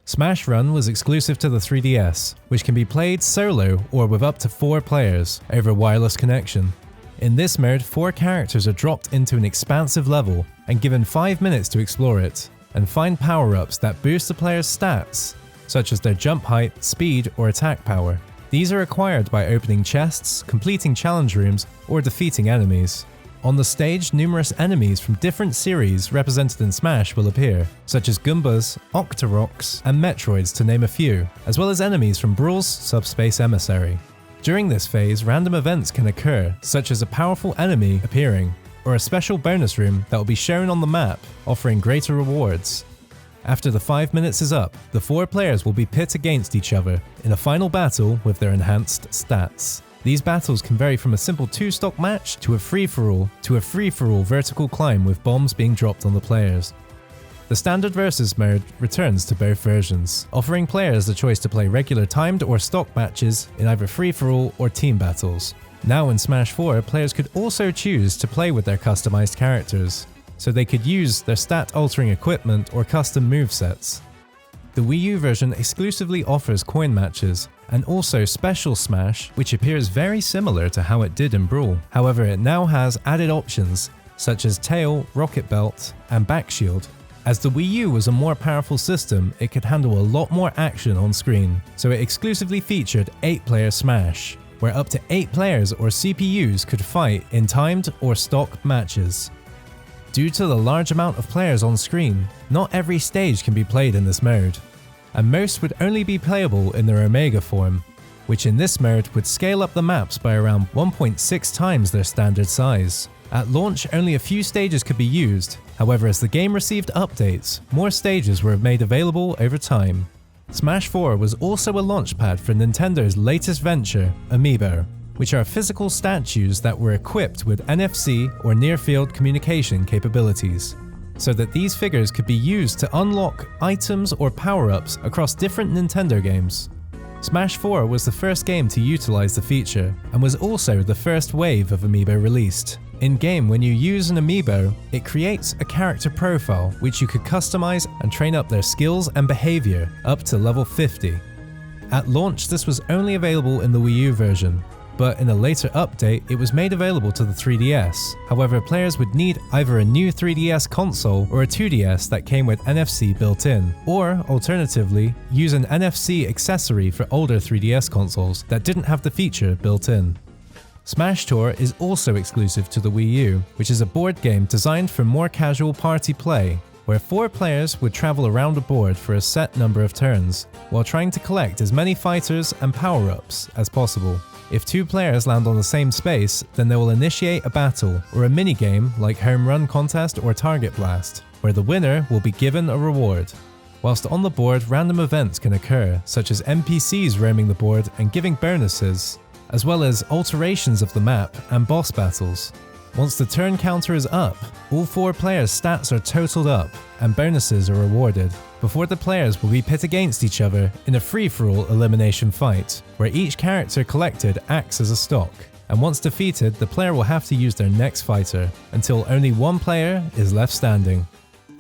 Smash Run was exclusive to the 3DS, which can be played solo or with up to 4 players over wireless connection. In this mode, 4 characters are dropped into an expansive level and given 5 minutes to explore it, and find power-ups that boost the player's stats, such as their jump height, speed, or attack power. These are acquired by opening chests, completing challenge rooms, or defeating enemies. On the stage, numerous enemies from different series represented in Smash will appear, such as Goombas, Octoroks, and Metroids to name a few, as well as enemies from Brawl's Subspace Emissary. During this phase, random events can occur, such as a powerful enemy appearing, or a special bonus room that will be shown on the map, offering greater rewards. After the 5 minutes is up, the 4 players will be pit against each other in a final battle with their enhanced stats. These battles can vary from a simple 2-stock match to a free-for-all vertical climb with bombs being dropped on the players. The standard versus mode returns to both versions, offering players the choice to play regular timed or stock matches in either free-for-all or team battles. Now in Smash 4, players could also choose to play with their customized characters, so they could use their stat-altering equipment or custom movesets. The Wii U version exclusively offers coin matches, and also Special Smash, which appears very similar to how it did in Brawl. However, it now has added options, such as Tail, Rocket Belt, and Back Shield. As the Wii U was a more powerful system, it could handle a lot more action on screen, so it exclusively featured 8-player Smash, where up to 8 players or CPUs could fight in timed or stock matches. Due to the large amount of players on screen, not every stage can be played in this mode, and most would only be playable in their Omega form, which in this mode would scale up the maps by around 1.6 times their standard size. At launch, only a few stages could be used, however as the game received updates, more stages were made available over time. Smash 4 was also a launchpad for Nintendo's latest venture, Amiibo, which are physical statues that were equipped with NFC or near-field communication capabilities, so that these figures could be used to unlock items or power-ups across different Nintendo games. Smash 4 was the first game to utilize the feature, and was also the first wave of Amiibo released. In-game, when you use an Amiibo, it creates a character profile which you could customize and train up their skills and behavior up to level 50. At launch, this was only available in the Wii U version, but in a later update, it was made available to the 3DS. However, players would need either a new 3DS console or a 2DS that came with NFC built in, or alternatively, use an NFC accessory for older 3DS consoles that didn't have the feature built in. Smash Tour is also exclusive to the Wii U, which is a board game designed for more casual party play, where 4 players would travel around a board for a set number of turns, while trying to collect as many fighters and power-ups as possible. If 2 players land on the same space, then they will initiate a battle, or a minigame like Home Run Contest or Target Blast, where the winner will be given a reward. Whilst on the board, random events can occur, such as NPCs roaming the board and giving bonuses, as well as alterations of the map and boss battles. Once the turn counter is up, all 4 players' stats are totaled up and bonuses are awarded, before the players will be pit against each other in a free-for-all elimination fight, where each character collected acts as a stock, and once defeated, the player will have to use their next fighter, until only 1 player is left standing.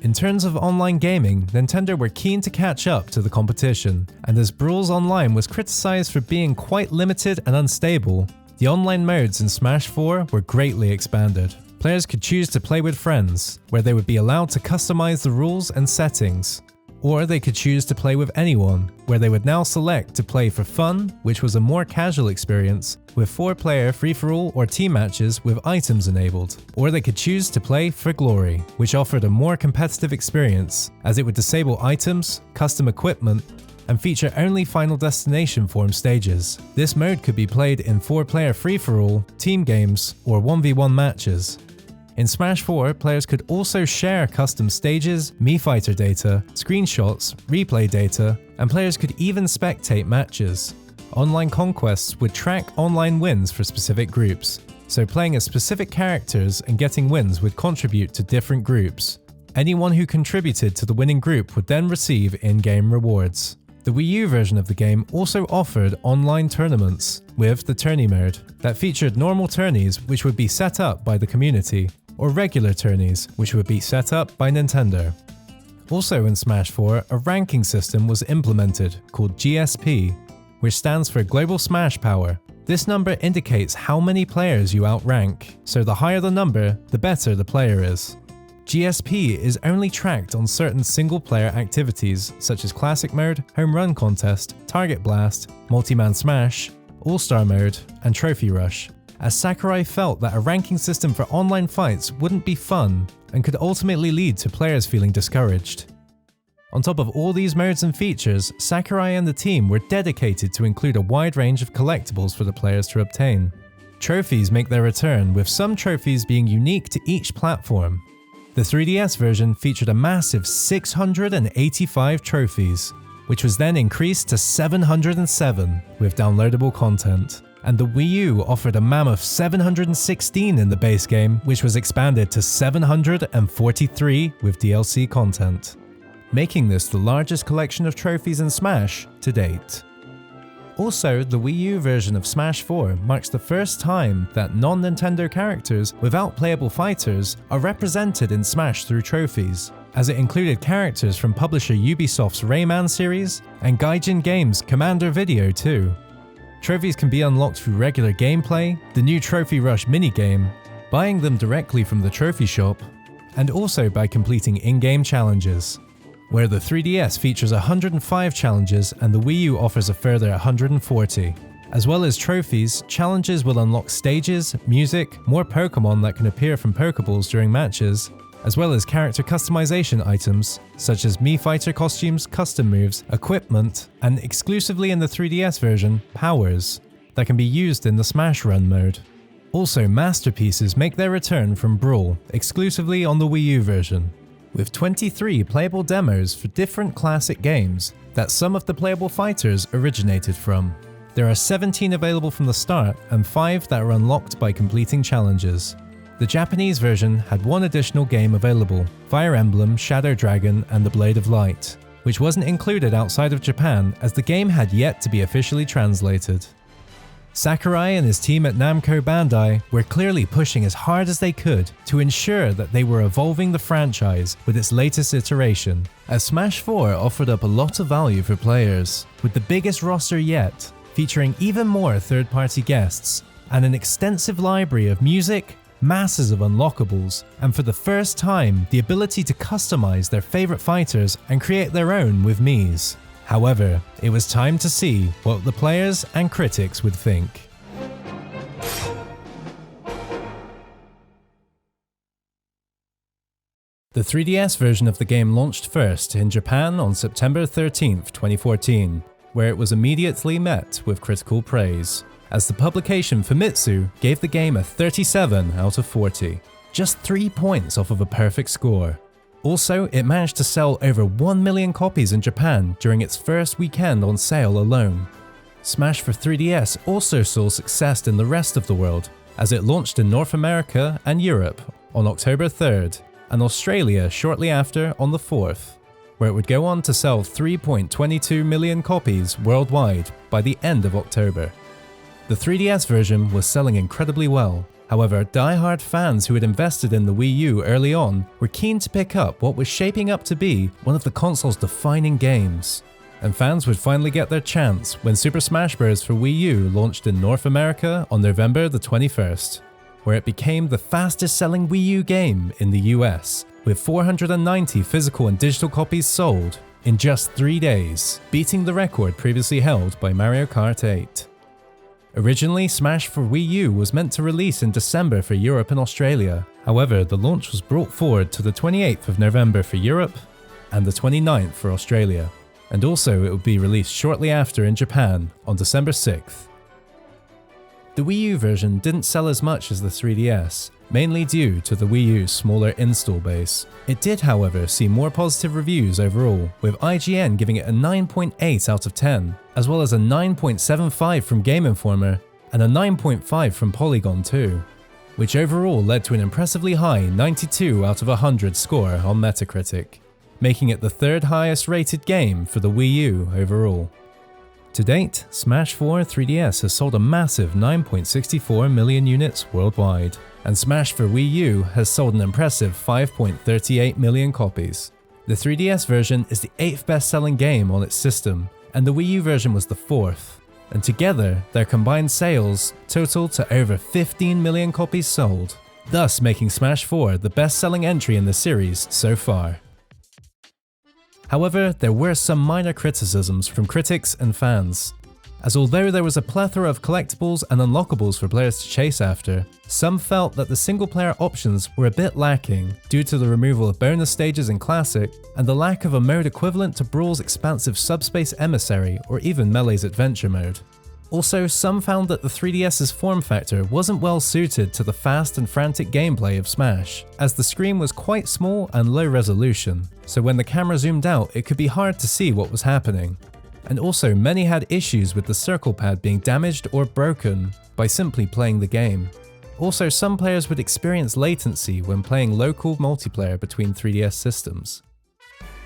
In terms of online gaming, Nintendo were keen to catch up to the competition, and as Brawl's Online was criticized for being quite limited and unstable, the online modes in Smash 4 were greatly expanded. Players could choose to play with friends, where they would be allowed to customize the rules and settings, or they could choose to play with anyone, where they would now select to play for fun, which was a more casual experience, with 4-player free-for-all or team matches with items enabled, or they could choose to play for glory, which offered a more competitive experience, as it would disable items, custom equipment, and feature only Final Destination form stages. This mode could be played in 4-player free-for-all, team games, or 1v1 matches. In Smash 4, players could also share custom stages, Mii Fighter data, screenshots, replay data, and players could even spectate matches. Online conquests would track online wins for specific groups, so playing as specific characters and getting wins would contribute to different groups. Anyone who contributed to the winning group would then receive in-game rewards. The Wii U version of the game also offered online tournaments with the tourney mode that featured normal tourneys which would be set up by the community, or regular tourneys which would be set up by Nintendo. Also in Smash 4, a ranking system was implemented called GSP, which stands for Global Smash Power. This number indicates how many players you outrank, so the higher the number, the better the player is. GSP is only tracked on certain single-player activities such as Classic Mode, Home Run Contest, Target Blast, Multi-Man Smash, All-Star Mode, and Trophy Rush, as Sakurai felt that a ranking system for online fights wouldn't be fun and could ultimately lead to players feeling discouraged. On top of all these modes and features, Sakurai and the team were dedicated to include a wide range of collectibles for the players to obtain. Trophies make their return, with some trophies being unique to each platform. The 3DS version featured a massive 685 trophies, which was then increased to 707 with downloadable content. And the Wii U offered a mammoth 716 in the base game, which was expanded to 743 with DLC content, making this the largest collection of trophies in Smash to date. Also, the Wii U version of Smash 4 marks the first time that non-Nintendo characters without playable fighters are represented in Smash through trophies, as it included characters from publisher Ubisoft's Rayman series and Gaijin Games' Commander Video too. Trophies can be unlocked through regular gameplay, the new Trophy Rush minigame, buying them directly from the trophy shop, and also by completing in-game challenges, where the 3DS features 105 challenges and the Wii U offers a further 140. As well as trophies, challenges will unlock stages, music, more Pokémon that can appear from Pokeballs during matches, as well as character customization items such as Mii Fighter costumes, custom moves, equipment, and exclusively in the 3DS version, powers that can be used in the Smash Run mode. Also, masterpieces make their return from Brawl, exclusively on the Wii U version, with 23 playable demos for different classic games that some of the playable fighters originated from. There are 17 available from the start and 5 that are unlocked by completing challenges. The Japanese version had one additional game available, Fire Emblem, Shadow Dragon, and the Blade of Light, which wasn't included outside of Japan as the game had yet to be officially translated. Sakurai and his team at Namco Bandai were clearly pushing as hard as they could to ensure that they were evolving the franchise with its latest iteration, as Smash 4 offered up a lot of value for players, with the biggest roster yet, featuring even more third-party guests, and an extensive library of music, masses of unlockables, and for the first time, the ability to customize their favorite fighters and create their own with Miis. However, it was time to see what the players and critics would think. The 3DS version of the game launched first in Japan on September 13, 2014, where it was immediately met with critical praise, as the publication Famitsu gave the game a 37 out of 40, just 3 points off of a perfect score. Also, it managed to sell over 1 million copies in Japan during its first weekend on sale alone. Smash for 3DS also saw success in the rest of the world, as it launched in North America and Europe on October 3rd, and Australia shortly after on the 4th, where it would go on to sell 3.22 million copies worldwide by the end of October. The 3DS version was selling incredibly well. However, die-hard fans who had invested in the Wii U early on were keen to pick up what was shaping up to be one of the console's defining games. And fans would finally get their chance when Super Smash Bros. For Wii U launched in North America on November the 21st, where it became the fastest-selling Wii U game in the US, with 490 physical and digital copies sold in just 3 days, beating the record previously held by Mario Kart 8. Originally, Smash for Wii U was meant to release in December for Europe and Australia. However, the launch was brought forward to the 28th of November for Europe and the 29th for Australia. And also it would be released shortly after in Japan on December 6th. The Wii U version didn't sell as much as the 3DS, mainly due to the Wii U's smaller install base. It did, however, see more positive reviews overall, with IGN giving it a 9.8 out of 10, as well as a 9.75 from Game Informer and a 9.5 from Polygon too, which overall led to an impressively high 92 out of 100 score on Metacritic. making it the third highest rated game for the Wii U overall. To date, Smash 4 3DS has sold a massive 9.64 million units worldwide, and Smash for Wii U has sold an impressive 5.38 million copies. The 3DS version is the 8th best-selling game on its system, and the Wii U version was the 4th. And together, their combined sales total to over 15 million copies sold, thus making Smash 4 the best-selling entry in the series so far. However, there were some minor criticisms from critics and fans, as although there was a plethora of collectibles and unlockables for players to chase after, some felt that the single-player options were a bit lacking due to the removal of bonus stages in Classic and the lack of a mode equivalent to Brawl's expansive Subspace Emissary or even Melee's Adventure mode. Also, some found that the 3DS's form factor wasn't well suited to the fast and frantic gameplay of Smash, as the screen was quite small and low resolution, so when the camera zoomed out it could be hard to see what was happening. And also, many had issues with the circle pad being damaged or broken by simply playing the game. Also, some players would experience latency when playing local multiplayer between 3DS systems.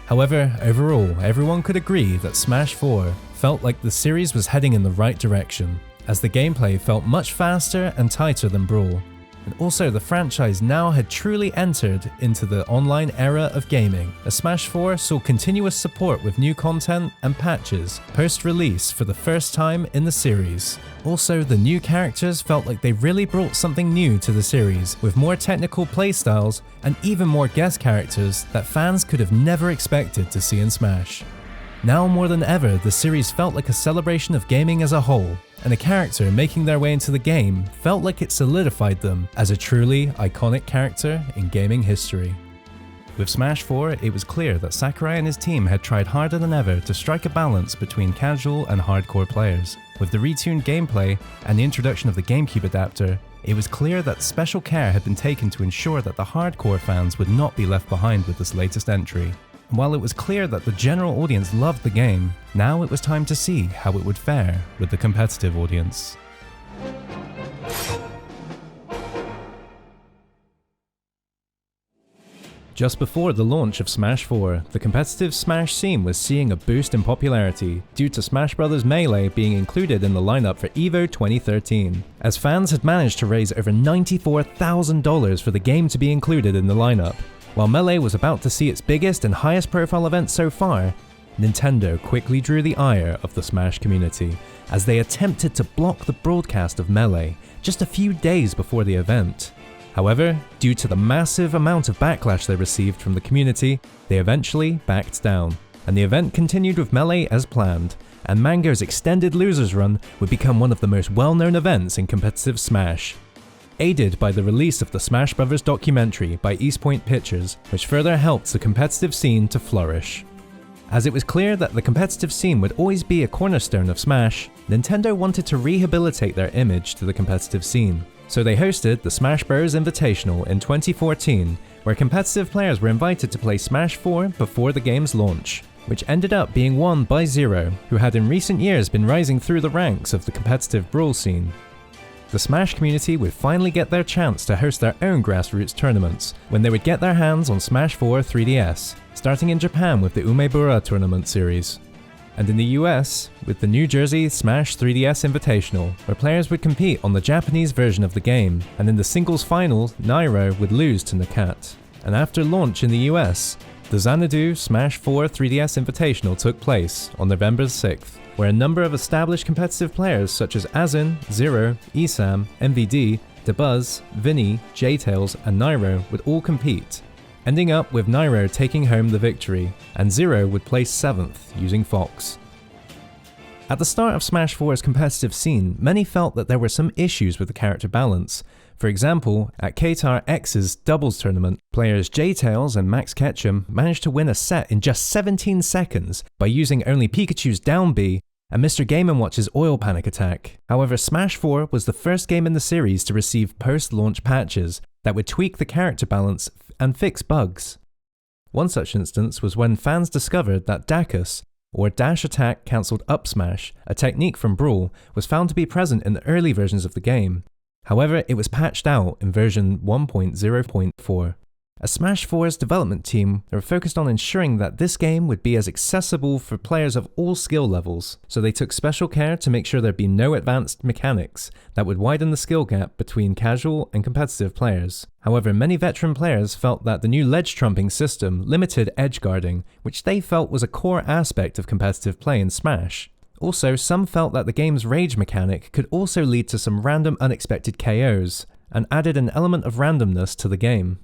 However, overall, everyone could agree that Smash 4 felt like the series was heading in the right direction, as the gameplay felt much faster and tighter than Brawl. And also, the franchise now had truly entered into the online era of gaming, as Smash 4 saw continuous support with new content and patches post-release for the first time in the series. Also, the new characters felt like they really brought something new to the series, with more technical playstyles and even more guest characters that fans could have never expected to see in Smash. Now more than ever, the series felt like a celebration of gaming as a whole, and a character making their way into the game felt like it solidified them as a truly iconic character in gaming history. With Smash 4, it was clear that Sakurai and his team had tried harder than ever to strike a balance between casual and hardcore players. With the retuned gameplay and the introduction of the GameCube adapter, it was clear that special care had been taken to ensure that the hardcore fans would not be left behind with this latest entry. And while it was clear that the general audience loved the game, now it was time to see how it would fare with the competitive audience. Just before the launch of Smash 4, the competitive Smash scene was seeing a boost in popularity due to Smash Bros. Melee being included in the lineup for EVO 2013, as fans had managed to raise over $94,000 for the game to be included in the lineup. While Melee was about to see its biggest and highest profile event so far, Nintendo quickly drew the ire of the Smash community, as they attempted to block the broadcast of Melee just a few days before the event. However, due to the massive amount of backlash they received from the community, they eventually backed down, and the event continued with Melee as planned, and Mango's extended losers run would become one of the most well-known events in competitive Smash, aided by the release of the Smash Bros. Documentary by East Point Pictures, which further helped the competitive scene to flourish. As it was clear that the competitive scene would always be a cornerstone of Smash, Nintendo wanted to rehabilitate their image to the competitive scene. So they hosted the Smash Bros. Invitational in 2014, where competitive players were invited to play Smash 4 before the game's launch, which ended up being won by Zero, who had in recent years been rising through the ranks of the competitive Brawl scene. The Smash community would finally get their chance to host their own grassroots tournaments, when they would get their hands on Smash 4 3DS, starting in Japan with the Umebura Tournament series, and in the US with the New Jersey Smash 3DS Invitational, where players would compete on the Japanese version of the game, and in the singles final, Nairo would lose to Nakat. And after launch in the US, the Xanadu Smash 4 3DS Invitational took place on November 6th, where a number of established competitive players such as Azin, Zero, Esam, MVD, Dabuz, Vinny, J-Tails, and Nairo would all compete, ending up with Nairo taking home the victory, and Zero would place 7th using Fox. At the start of Smash 4's competitive scene, many felt that there were some issues with the character balance. For example, at Katar X's doubles tournament, players J-Tails and Max Ketchum managed to win a set in just 17 seconds by using only Pikachu's down B and Mr. Game & Watch's oil panic attack. However, Smash 4 was the first game in the series to receive post-launch patches that would tweak the character balance and fix bugs. One such instance was when fans discovered that Dacus, or Dash Attack Cancelled Up Smash, a technique from Brawl, was found to be present in the early versions of the game. However, it was patched out in version 1.0.4, As Smash 4's development team, they were focused on ensuring that this game would be as accessible for players of all skill levels, so they took special care to make sure there'd be no advanced mechanics that would widen the skill gap between casual and competitive players. However, many veteran players felt that the new ledge trumping system limited edge guarding, which they felt was a core aspect of competitive play in Smash. Also, some felt that the game's rage mechanic could also lead to some random unexpected KOs, and added an element of randomness to the game.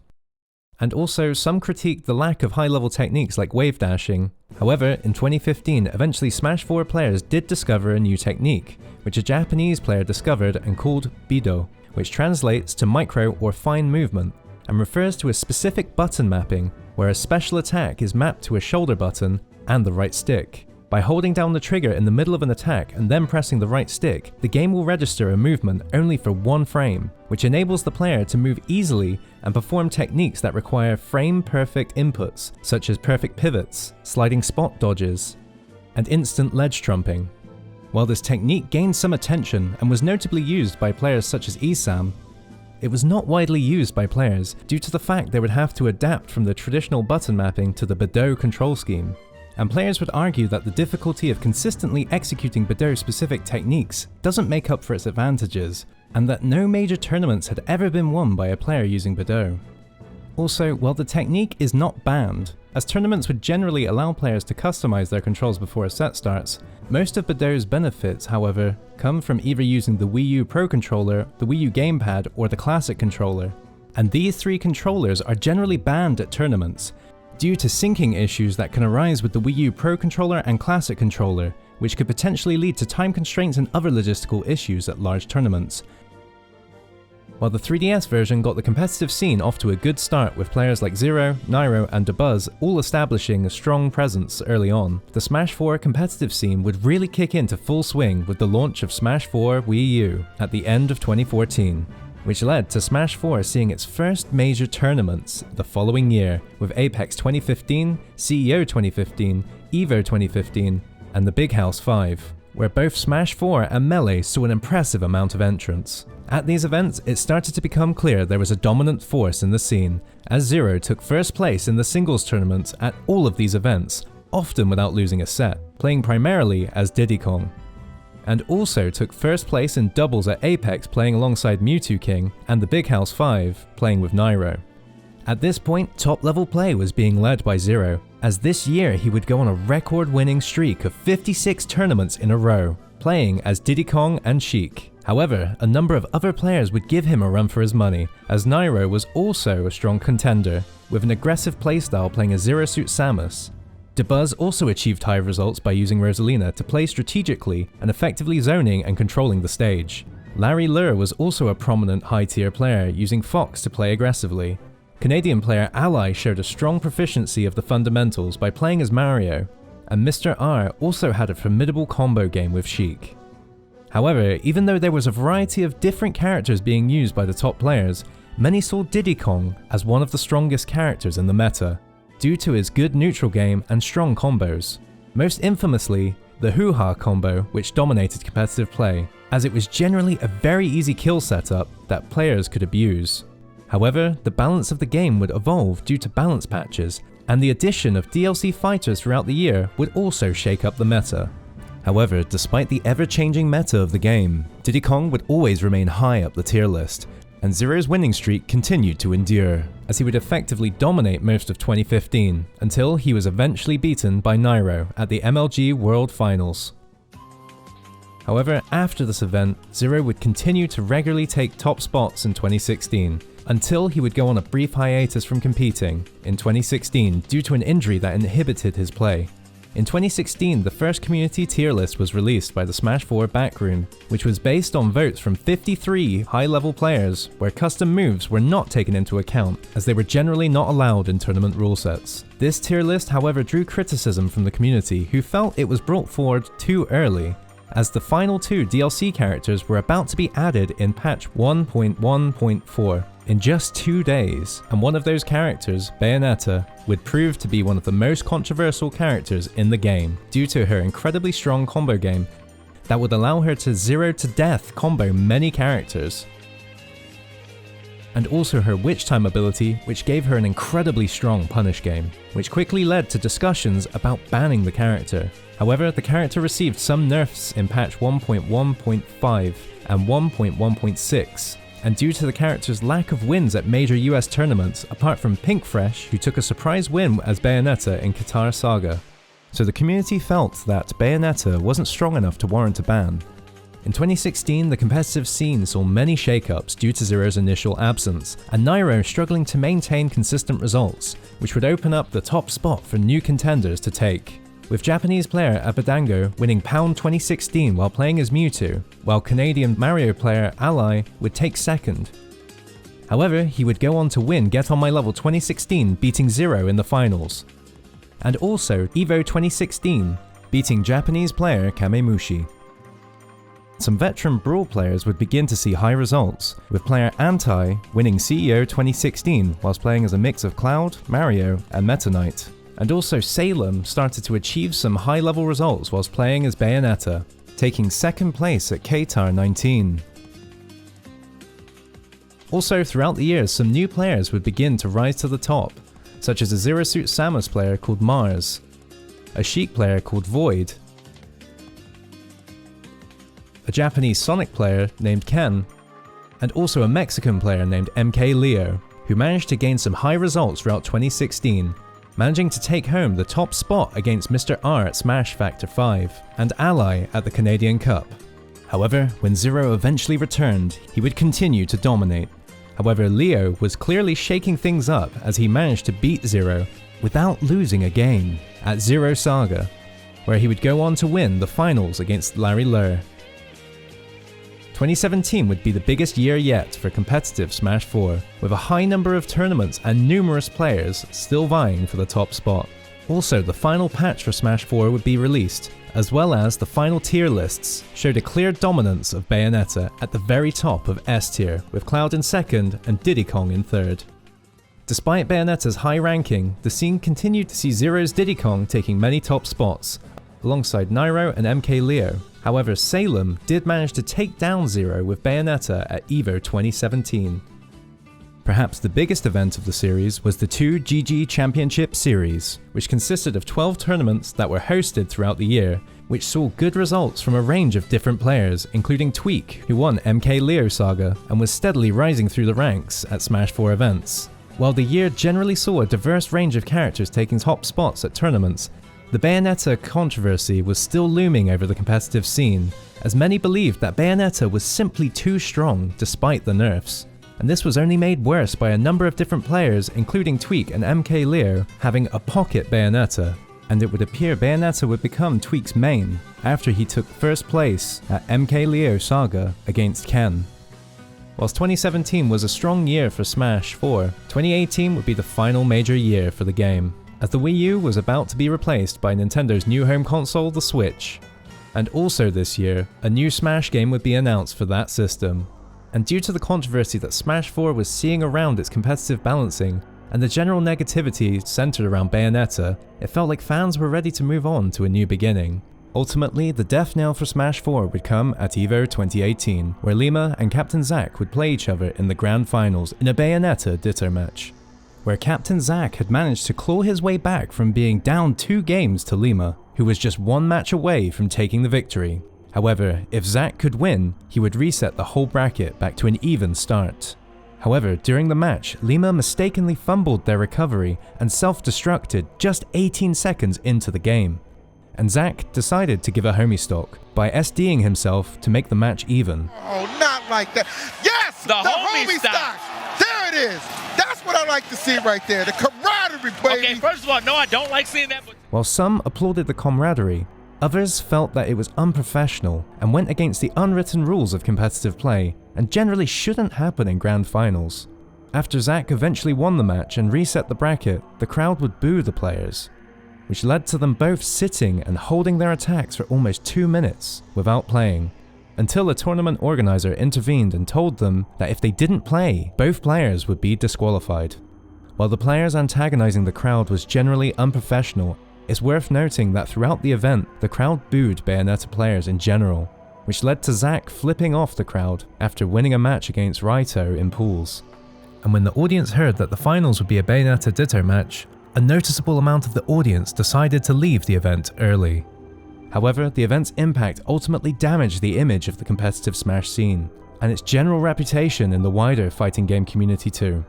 And also, some critiqued the lack of high-level techniques like wave dashing. However, in 2015, eventually Smash 4 players did discover a new technique, which a Japanese player discovered and called Bido, which translates to micro or fine movement, and refers to a specific button mapping, where a special attack is mapped to a shoulder button and the right stick. By holding down the trigger in the middle of an attack and then pressing the right stick, the game will register a movement only for one frame, which enables the player to move easily and perform techniques that require frame-perfect inputs, such as perfect pivots, sliding spot dodges, and instant ledge trumping. While this technique gained some attention and was notably used by players such as Isam, it was not widely used by players due to the fact they would have to adapt from the traditional button mapping to the Bido control scheme. And players would argue that the difficulty of consistently executing Bido-specific techniques doesn't make up for its advantages, and that no major tournaments had ever been won by a player using Bido. Also, while the technique is not banned, as tournaments would generally allow players to customize their controls before a set starts, most of Bido's benefits, however, come from either using the Wii U Pro Controller, the Wii U Gamepad, or the Classic Controller. And these three controllers are generally banned at tournaments, due to syncing issues that can arise with the Wii U Pro Controller and Classic Controller, which could potentially lead to time constraints and other logistical issues at large tournaments. While the 3DS version got the competitive scene off to a good start with players like Zero, Nairo, and Dabuz all establishing a strong presence early on, the Smash 4 competitive scene would really kick into full swing with the launch of Smash 4 Wii U at the end of 2014. Which led to Smash 4 seeing its first major tournaments the following year, with Apex 2015, CEO 2015, EVO 2015, and the Big House 5, where both Smash 4 and Melee saw an impressive amount of entrants. At these events, it started to become clear there was a dominant force in the scene, as Zero took first place in the singles tournaments at all of these events, often without losing a set, playing primarily as Diddy Kong. And also took first place in doubles at Apex playing alongside Mewtwo King, and the Big House 5 playing with Nairo. At this point, top level play was being led by Zero, as this year he would go on a record winning streak of 56 tournaments in a row, playing as Diddy Kong and Sheik. However, a number of other players would give him a run for his money, as Nairo was also a strong contender, with an aggressive playstyle playing as Zero Suit Samus. Dabuz also achieved high results by using Rosalina to play strategically and effectively zoning and controlling the stage. Larry Lure was also a prominent high-tier player, using Fox to play aggressively. Canadian player Ally showed a strong proficiency of the fundamentals by playing as Mario, and Mr. R also had a formidable combo game with Sheik. However, even though there was a variety of different characters being used by the top players, many saw Diddy Kong as one of the strongest characters in the meta, due to his good neutral game and strong combos. Most infamously, the hoo-ha combo, which dominated competitive play, as it was generally a very easy kill setup that players could abuse. However, the balance of the game would evolve due to balance patches, and the addition of DLC fighters throughout the year would also shake up the meta. However, despite the ever-changing meta of the game, Diddy Kong would always remain high up the tier list, and Zero's winning streak continued to endure, as he would effectively dominate most of 2015, until he was eventually beaten by Nairo at the MLG World Finals. However, after this event, Zero would continue to regularly take top spots in 2016, until he would go on a brief hiatus from competing in 2016 due to an injury that inhibited his play. In 2016, the first community tier list was released by the Smash 4 Backroom, which was based on votes from 53 high-level players, where custom moves were not taken into account, as they were generally not allowed in tournament rule sets. This tier list, however, drew criticism from the community, who felt it was brought forward too early, as the final two DLC characters were about to be added in patch 1.1.4 in just 2 days, and one of those characters, Bayonetta, would prove to be one of the most controversial characters in the game due to her incredibly strong combo game that would allow her to zero to death combo many characters. and also her Witch Time ability, which gave her an incredibly strong punish game, which quickly led to discussions about banning the character. However, the character received some nerfs in patch 1.1.5 and 1.1.6, and due to the character's lack of wins at major US tournaments, apart from Pink Fresh, who took a surprise win as Bayonetta in Qatar Saga. So the community felt that Bayonetta wasn't strong enough to warrant a ban. In 2016, the competitive scene saw many shakeups due to Zero's initial absence, and Nairo struggling to maintain consistent results, which would open up the top spot for new contenders to take. With Japanese player Abadango winning Pound 2016 while playing as Mewtwo, while Canadian Mario player Ally would take second. However, he would go on to win Get On My Level 2016, beating Zero in the finals. And also Evo 2016, beating Japanese player Kamemushi. Some veteran Brawl players would begin to see high results, with player Anti winning CEO 2016 whilst playing as a mix of Cloud, Mario, and Meta Knight. And also Salem started to achieve some high-level results whilst playing as Bayonetta, taking second place at Qatar 19. Also throughout the years, some new players would begin to rise to the top, such as a Zero Suit Samus player called Mars, a Sheik player called Void, a Japanese Sonic player named Ken, and also a Mexican player named MK Leo, who managed to gain some high results throughout 2016, managing to take home the top spot against Mr. R at Smash Factor 5, and Ally at the Canadian Cup. However, when Zero eventually returned, he would continue to dominate. However, Leo was clearly shaking things up as he managed to beat Zero without losing a game at Zero Saga, where he would go on to win the finals against Larry Lurr. 2017 would be the biggest year yet for competitive Smash 4, with a high number of tournaments and numerous players still vying for the top spot. Also, the final patch for Smash 4 would be released, as well as the final tier lists showed a clear dominance of Bayonetta at the very top of S tier, with Cloud in second and Diddy Kong in third. Despite Bayonetta's high ranking, the scene continued to see Zero's Diddy Kong taking many top spots, alongside Nairo and MK Leo. However, Salem did manage to take down Zero with Bayonetta at Evo 2017. Perhaps the biggest event of the series was the 2 GG Championship Series, which consisted of 12 tournaments that were hosted throughout the year, which saw good results from a range of different players, including Tweak, who won MK Leo Saga and was steadily rising through the ranks at Smash 4 events. While the year generally saw a diverse range of characters taking top spots at tournaments, the Bayonetta controversy was still looming over the competitive scene, as many believed that Bayonetta was simply too strong despite the nerfs. And this was only made worse by a number of different players, including Tweak and MK Leo, having a pocket Bayonetta, and it would appear Bayonetta would become Tweak's main after he took first place at MK Leo Saga against Ken. Whilst 2017 was a strong year for Smash 4, 2018 would be the final major year for the game, as the Wii U was about to be replaced by Nintendo's new home console, the Switch. And also this year, a new Smash game would be announced for that system. And due to the controversy that Smash 4 was seeing around its competitive balancing, and the general negativity centered around Bayonetta, it felt like fans were ready to move on to a new beginning. Ultimately, the death knell for Smash 4 would come at Evo 2018, where Lima and Captain Zack would play each other in the Grand Finals in a Bayonetta Ditto match, where Captain Zack had managed to claw his way back from being down 2 games to Lima, who was just 1 match away from taking the victory. However, if Zack could win, he would reset the whole bracket back to an even start. However, during the match, Lima mistakenly fumbled their recovery and self-destructed just 18 seconds into the game. And Zack decided to give a homie stock by SDing himself to make the match even. Oh, not like that. Yes! The homie stock! There it is! That's what I like to see right there. The camaraderie, baby! Okay, first of all, no, I don't like seeing that, but... While some applauded the camaraderie, others felt that it was unprofessional and went against the unwritten rules of competitive play and generally shouldn't happen in grand finals. After Zack eventually won the match and reset the bracket, the crowd would boo the players, which led to them both sitting and holding their attacks for almost 2 minutes without playing, until a tournament organizer intervened and told them that if they didn't play, both players would be disqualified. While the players antagonizing the crowd was generally unprofessional, it's worth noting that throughout the event, the crowd booed Bayonetta players in general, which led to Zack flipping off the crowd after winning a match against Raito in pools. and when the audience heard that the finals would be a Bayonetta Ditto match, a noticeable amount of the audience decided to leave the event early. However, the event's impact ultimately damaged the image of the competitive Smash scene, and its general reputation in the wider fighting game community too,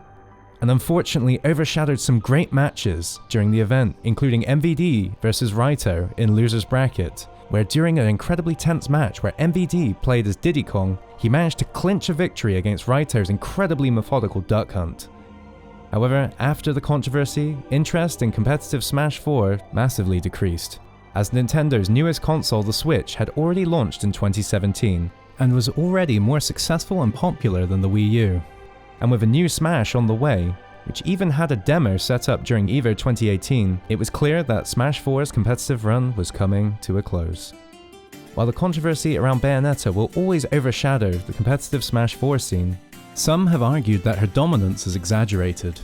and unfortunately overshadowed some great matches during the event, including MVD versus Raito in Loser's Bracket, where during an incredibly tense match where MVD played as Diddy Kong, he managed to clinch a victory against Raito's incredibly methodical duck hunt. However, after the controversy, interest in competitive Smash 4 massively decreased, as Nintendo's newest console, the Switch, had already launched in 2017, and was already more successful and popular than the Wii U. And with a new Smash on the way, which even had a demo set up during EVO 2018, it was clear that Smash 4's competitive run was coming to a close. While the controversy around Bayonetta will always overshadow the competitive Smash 4 scene, some have argued that her dominance is exaggerated,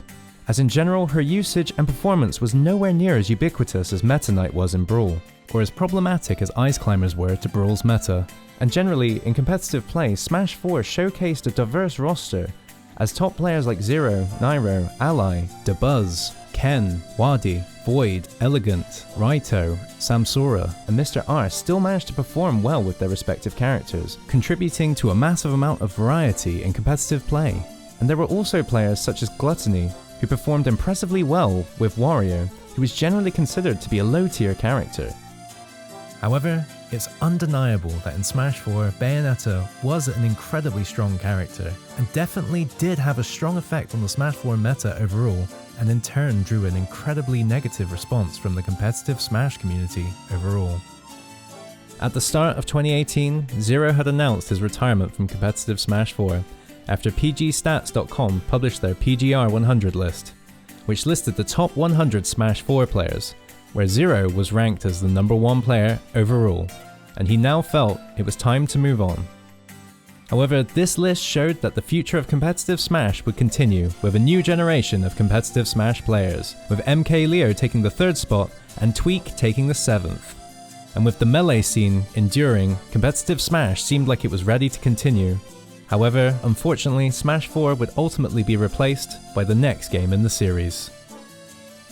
as in general her usage and performance was nowhere near as ubiquitous as Meta Knight was in Brawl, or as problematic as Ice Climbers were to Brawl's meta. And generally, in competitive play, Smash 4 showcased a diverse roster, as top players like Zero, Nairo, Ally, Dabuz, Ken, Wadi, Void, Elegant, Raito, Samsora, and Mr. R still managed to perform well with their respective characters, contributing to a massive amount of variety in competitive play. And there were also players such as Gluttony, who performed impressively well with Wario, who was generally considered to be a low-tier character. However, it's undeniable that in Smash 4, Bayonetta was an incredibly strong character, and definitely did have a strong effect on the Smash 4 meta overall, and in turn drew an incredibly negative response from the competitive Smash community overall. At the start of 2018, Zero had announced his retirement from competitive Smash 4, after PGStats.com published their PGR 100 list, which listed the top 100 Smash 4 players, where Zero was ranked as the #1 player overall, and he now felt it was time to move on. However, this list showed that the future of competitive Smash would continue with a new generation of competitive Smash players, with MK Leo taking the 3rd spot and Tweak taking the 7th. And with the melee scene enduring, competitive Smash seemed like it was ready to continue. However, unfortunately, Smash 4 would ultimately be replaced by the next game in the series.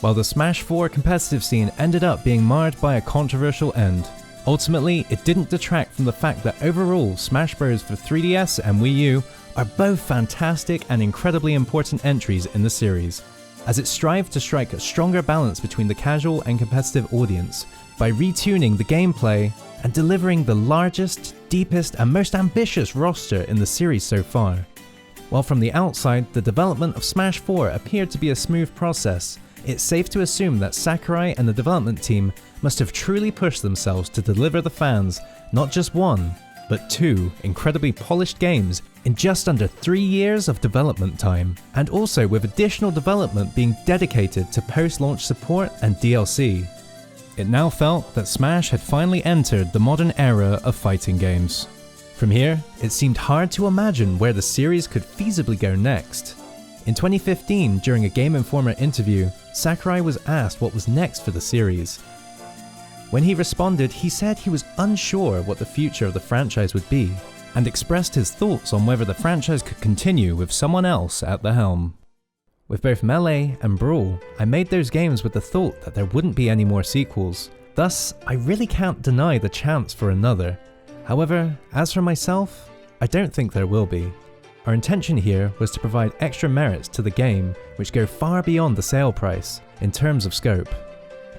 While the Smash 4 competitive scene ended up being marred by a controversial end, ultimately it didn't detract from the fact that overall Smash Bros. For 3DS and Wii U are both fantastic and incredibly important entries in the series, as it strived to strike a stronger balance between the casual and competitive audience by retuning the gameplay and delivering the largest, deepest and most ambitious roster in the series so far. While from the outside the development of Smash 4 appeared to be a smooth process, it's safe to assume that Sakurai and the development team must have truly pushed themselves to deliver the fans not just one, but 2 incredibly polished games in just under 3 years of development time, and also with additional development being dedicated to post-launch support and DLC. It now felt that Smash had finally entered the modern era of fighting games. From here, it seemed hard to imagine where the series could feasibly go next. In 2015, during a Game Informer interview, Sakurai was asked what was next for the series. When he responded, he said he was unsure what the future of the franchise would be, and expressed his thoughts on whether the franchise could continue with someone else at the helm. With both Melee and Brawl, I made those games with the thought that there wouldn't be any more sequels, thus I really can't deny the chance for another. However, as for myself, I don't think there will be. Our intention here was to provide extra merits to the game which go far beyond the sale price in terms of scope.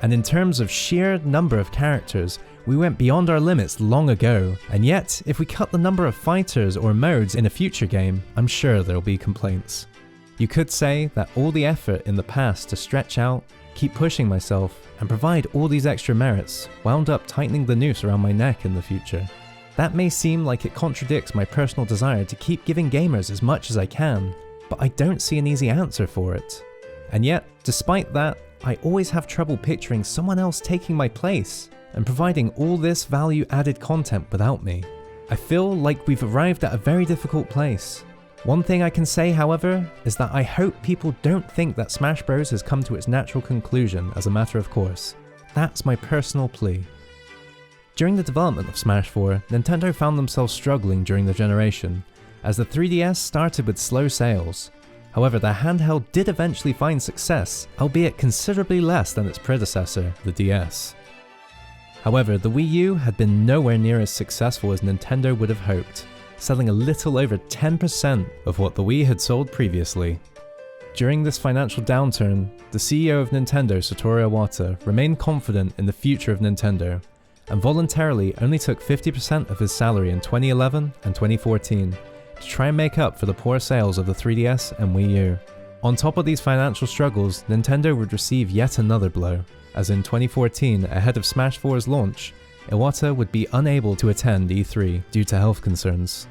And in terms of sheer number of characters, we went beyond our limits long ago, and yet if we cut the number of fighters or modes in a future game, I'm sure there'll be complaints. You could say that all the effort in the past to stretch out, keep pushing myself, and provide all these extra merits wound up tightening the noose around my neck in the future. That may seem like it contradicts my personal desire to keep giving gamers as much as I can, but I don't see an easy answer for it. And yet, despite that, I always have trouble picturing someone else taking my place and providing all this value-added content without me. I feel like we've arrived at a very difficult place. One thing I can say, however, is that I hope people don't think that Smash Bros has come to its natural conclusion as a matter of course. That's my personal plea. During the development of Smash 4, Nintendo found themselves struggling during the generation, as the 3DS started with slow sales. However, the handheld did eventually find success, albeit considerably less than its predecessor, the DS. However, the Wii U had been nowhere near as successful as Nintendo would have hoped, selling a little over 10% of what the Wii had sold previously. During this financial downturn, the CEO of Nintendo, Satoru Iwata, remained confident in the future of Nintendo, and voluntarily only took 50% of his salary in 2011 and 2014 to try and make up for the poor sales of the 3DS and Wii U. On top of these financial struggles, Nintendo would receive yet another blow, as in 2014, ahead of Smash 4's launch, Iwata would be unable to attend E3 due to health concerns.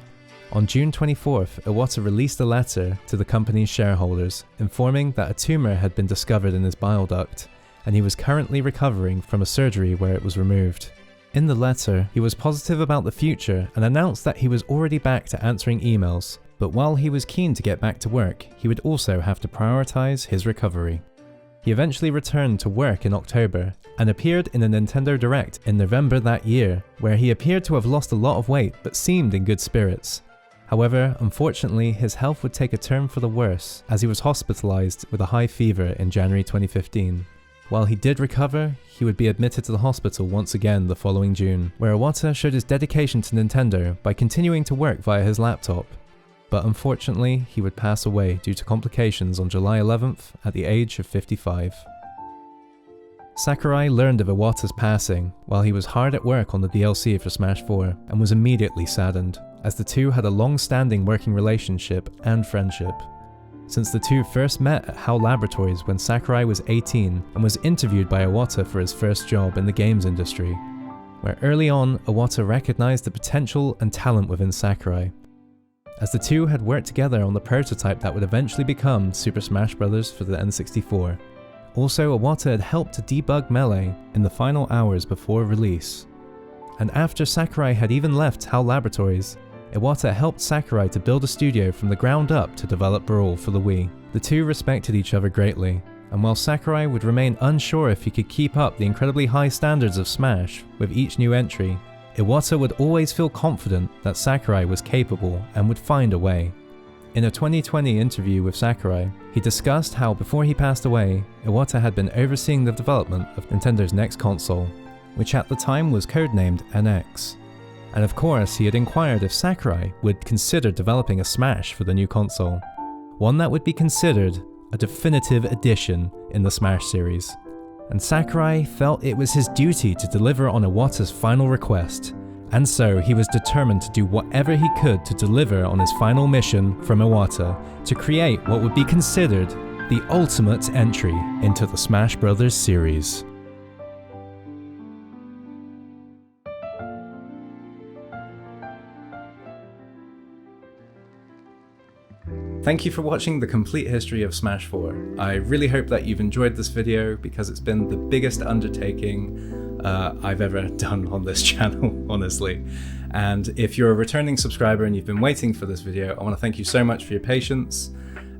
On June 24th, Iwata released a letter to the company's shareholders, informing that a tumour had been discovered in his bile duct, and he was currently recovering from a surgery where it was removed. In the letter, he was positive about the future and announced that he was already back to answering emails, but while he was keen to get back to work, he would also have to prioritise his recovery. He eventually returned to work in October and appeared in a Nintendo Direct in November that year, where he appeared to have lost a lot of weight but seemed in good spirits. However, unfortunately, his health would take a turn for the worse as he was hospitalised with a high fever in January 2015. While he did recover, he would be admitted to the hospital once again the following June, where Iwata showed his dedication to Nintendo by continuing to work via his laptop. But unfortunately, he would pass away due to complications on July 11th at the age of 55. Sakurai learned of Iwata's passing while he was hard at work on the DLC for Smash 4 and was immediately saddened, as the two had a long-standing working relationship and friendship. Since the two first met at HAL Laboratories when Sakurai was 18 and was interviewed by Iwata for his first job in the games industry, where early on Iwata recognized the potential and talent within Sakurai, as the two had worked together on the prototype that would eventually become Super Smash Bros. For the N64. Also, Iwata had helped to debug Melee in the final hours before release. And after Sakurai had even left HAL Laboratories, Iwata helped Sakurai to build a studio from the ground up to develop Brawl for the Wii. The two respected each other greatly, and while Sakurai would remain unsure if he could keep up the incredibly high standards of Smash with each new entry, Iwata would always feel confident that Sakurai was capable and would find a way. In a 2020 interview with Sakurai, he discussed how before he passed away, Iwata had been overseeing the development of Nintendo's next console, which at the time was codenamed NX. And of course, he had inquired if Sakurai would consider developing a Smash for the new console, one that would be considered a definitive addition in the Smash series. And Sakurai felt it was his duty to deliver on Iwata's final request, and so he was determined to do whatever he could to deliver on his final mission from Iwata to create what would be considered the ultimate entry into the Smash Bros. Series. Thank you for watching the complete history of Smash 4. I really hope that you've enjoyed this video because it's been the biggest undertaking I've ever done on this channel, honestly. And if you're a returning subscriber and you've been waiting for this video, I want to thank you so much for your patience.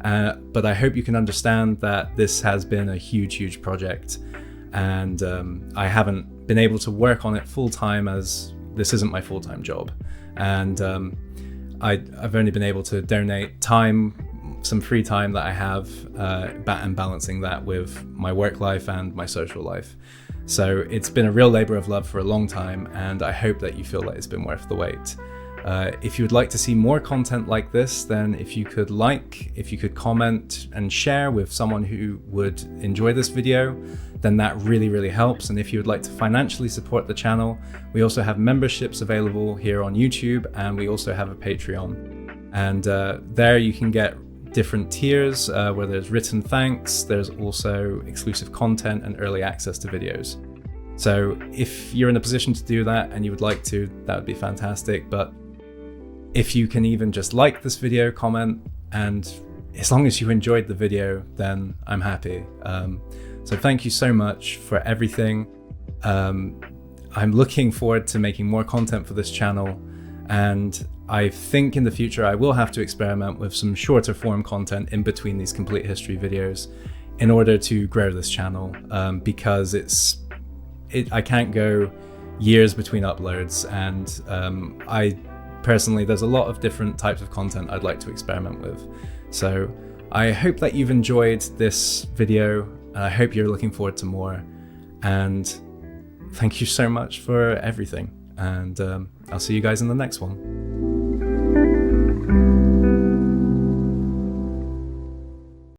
But I hope you can understand that this has been a huge project, and I haven't been able to work on it full time as this isn't my full-time job. And I've only been able to donate time, some free time that I have, and balancing that with my work life and my social life. So it's been a real labor of love for a long time, and I hope that you feel that it's been worth the wait. If you would like to see more content like this, then if you could comment and share with someone who would enjoy this video, then that really helps. And if you would like to financially support the channel, we also have memberships available here on YouTube, and we also have a Patreon. And there you can get different tiers where there's written thanks, there's also exclusive content and early access to videos. So if you're in a position to do that and you would like to, that would be fantastic. But if you can even just like this video, comment, and as long as you enjoyed the video, then I'm happy. So thank you so much for everything. I'm looking forward to making more content for this channel, and I think in the future I will have to experiment with some shorter form content in between these complete history videos in order to grow this channel, because I can't go years between uploads, and I personally, there's a lot of different types of content I'd like to experiment with. So I hope that you've enjoyed this video. I hope you're looking forward to more. And thank you so much for everything. And I'll see you guys in the next one.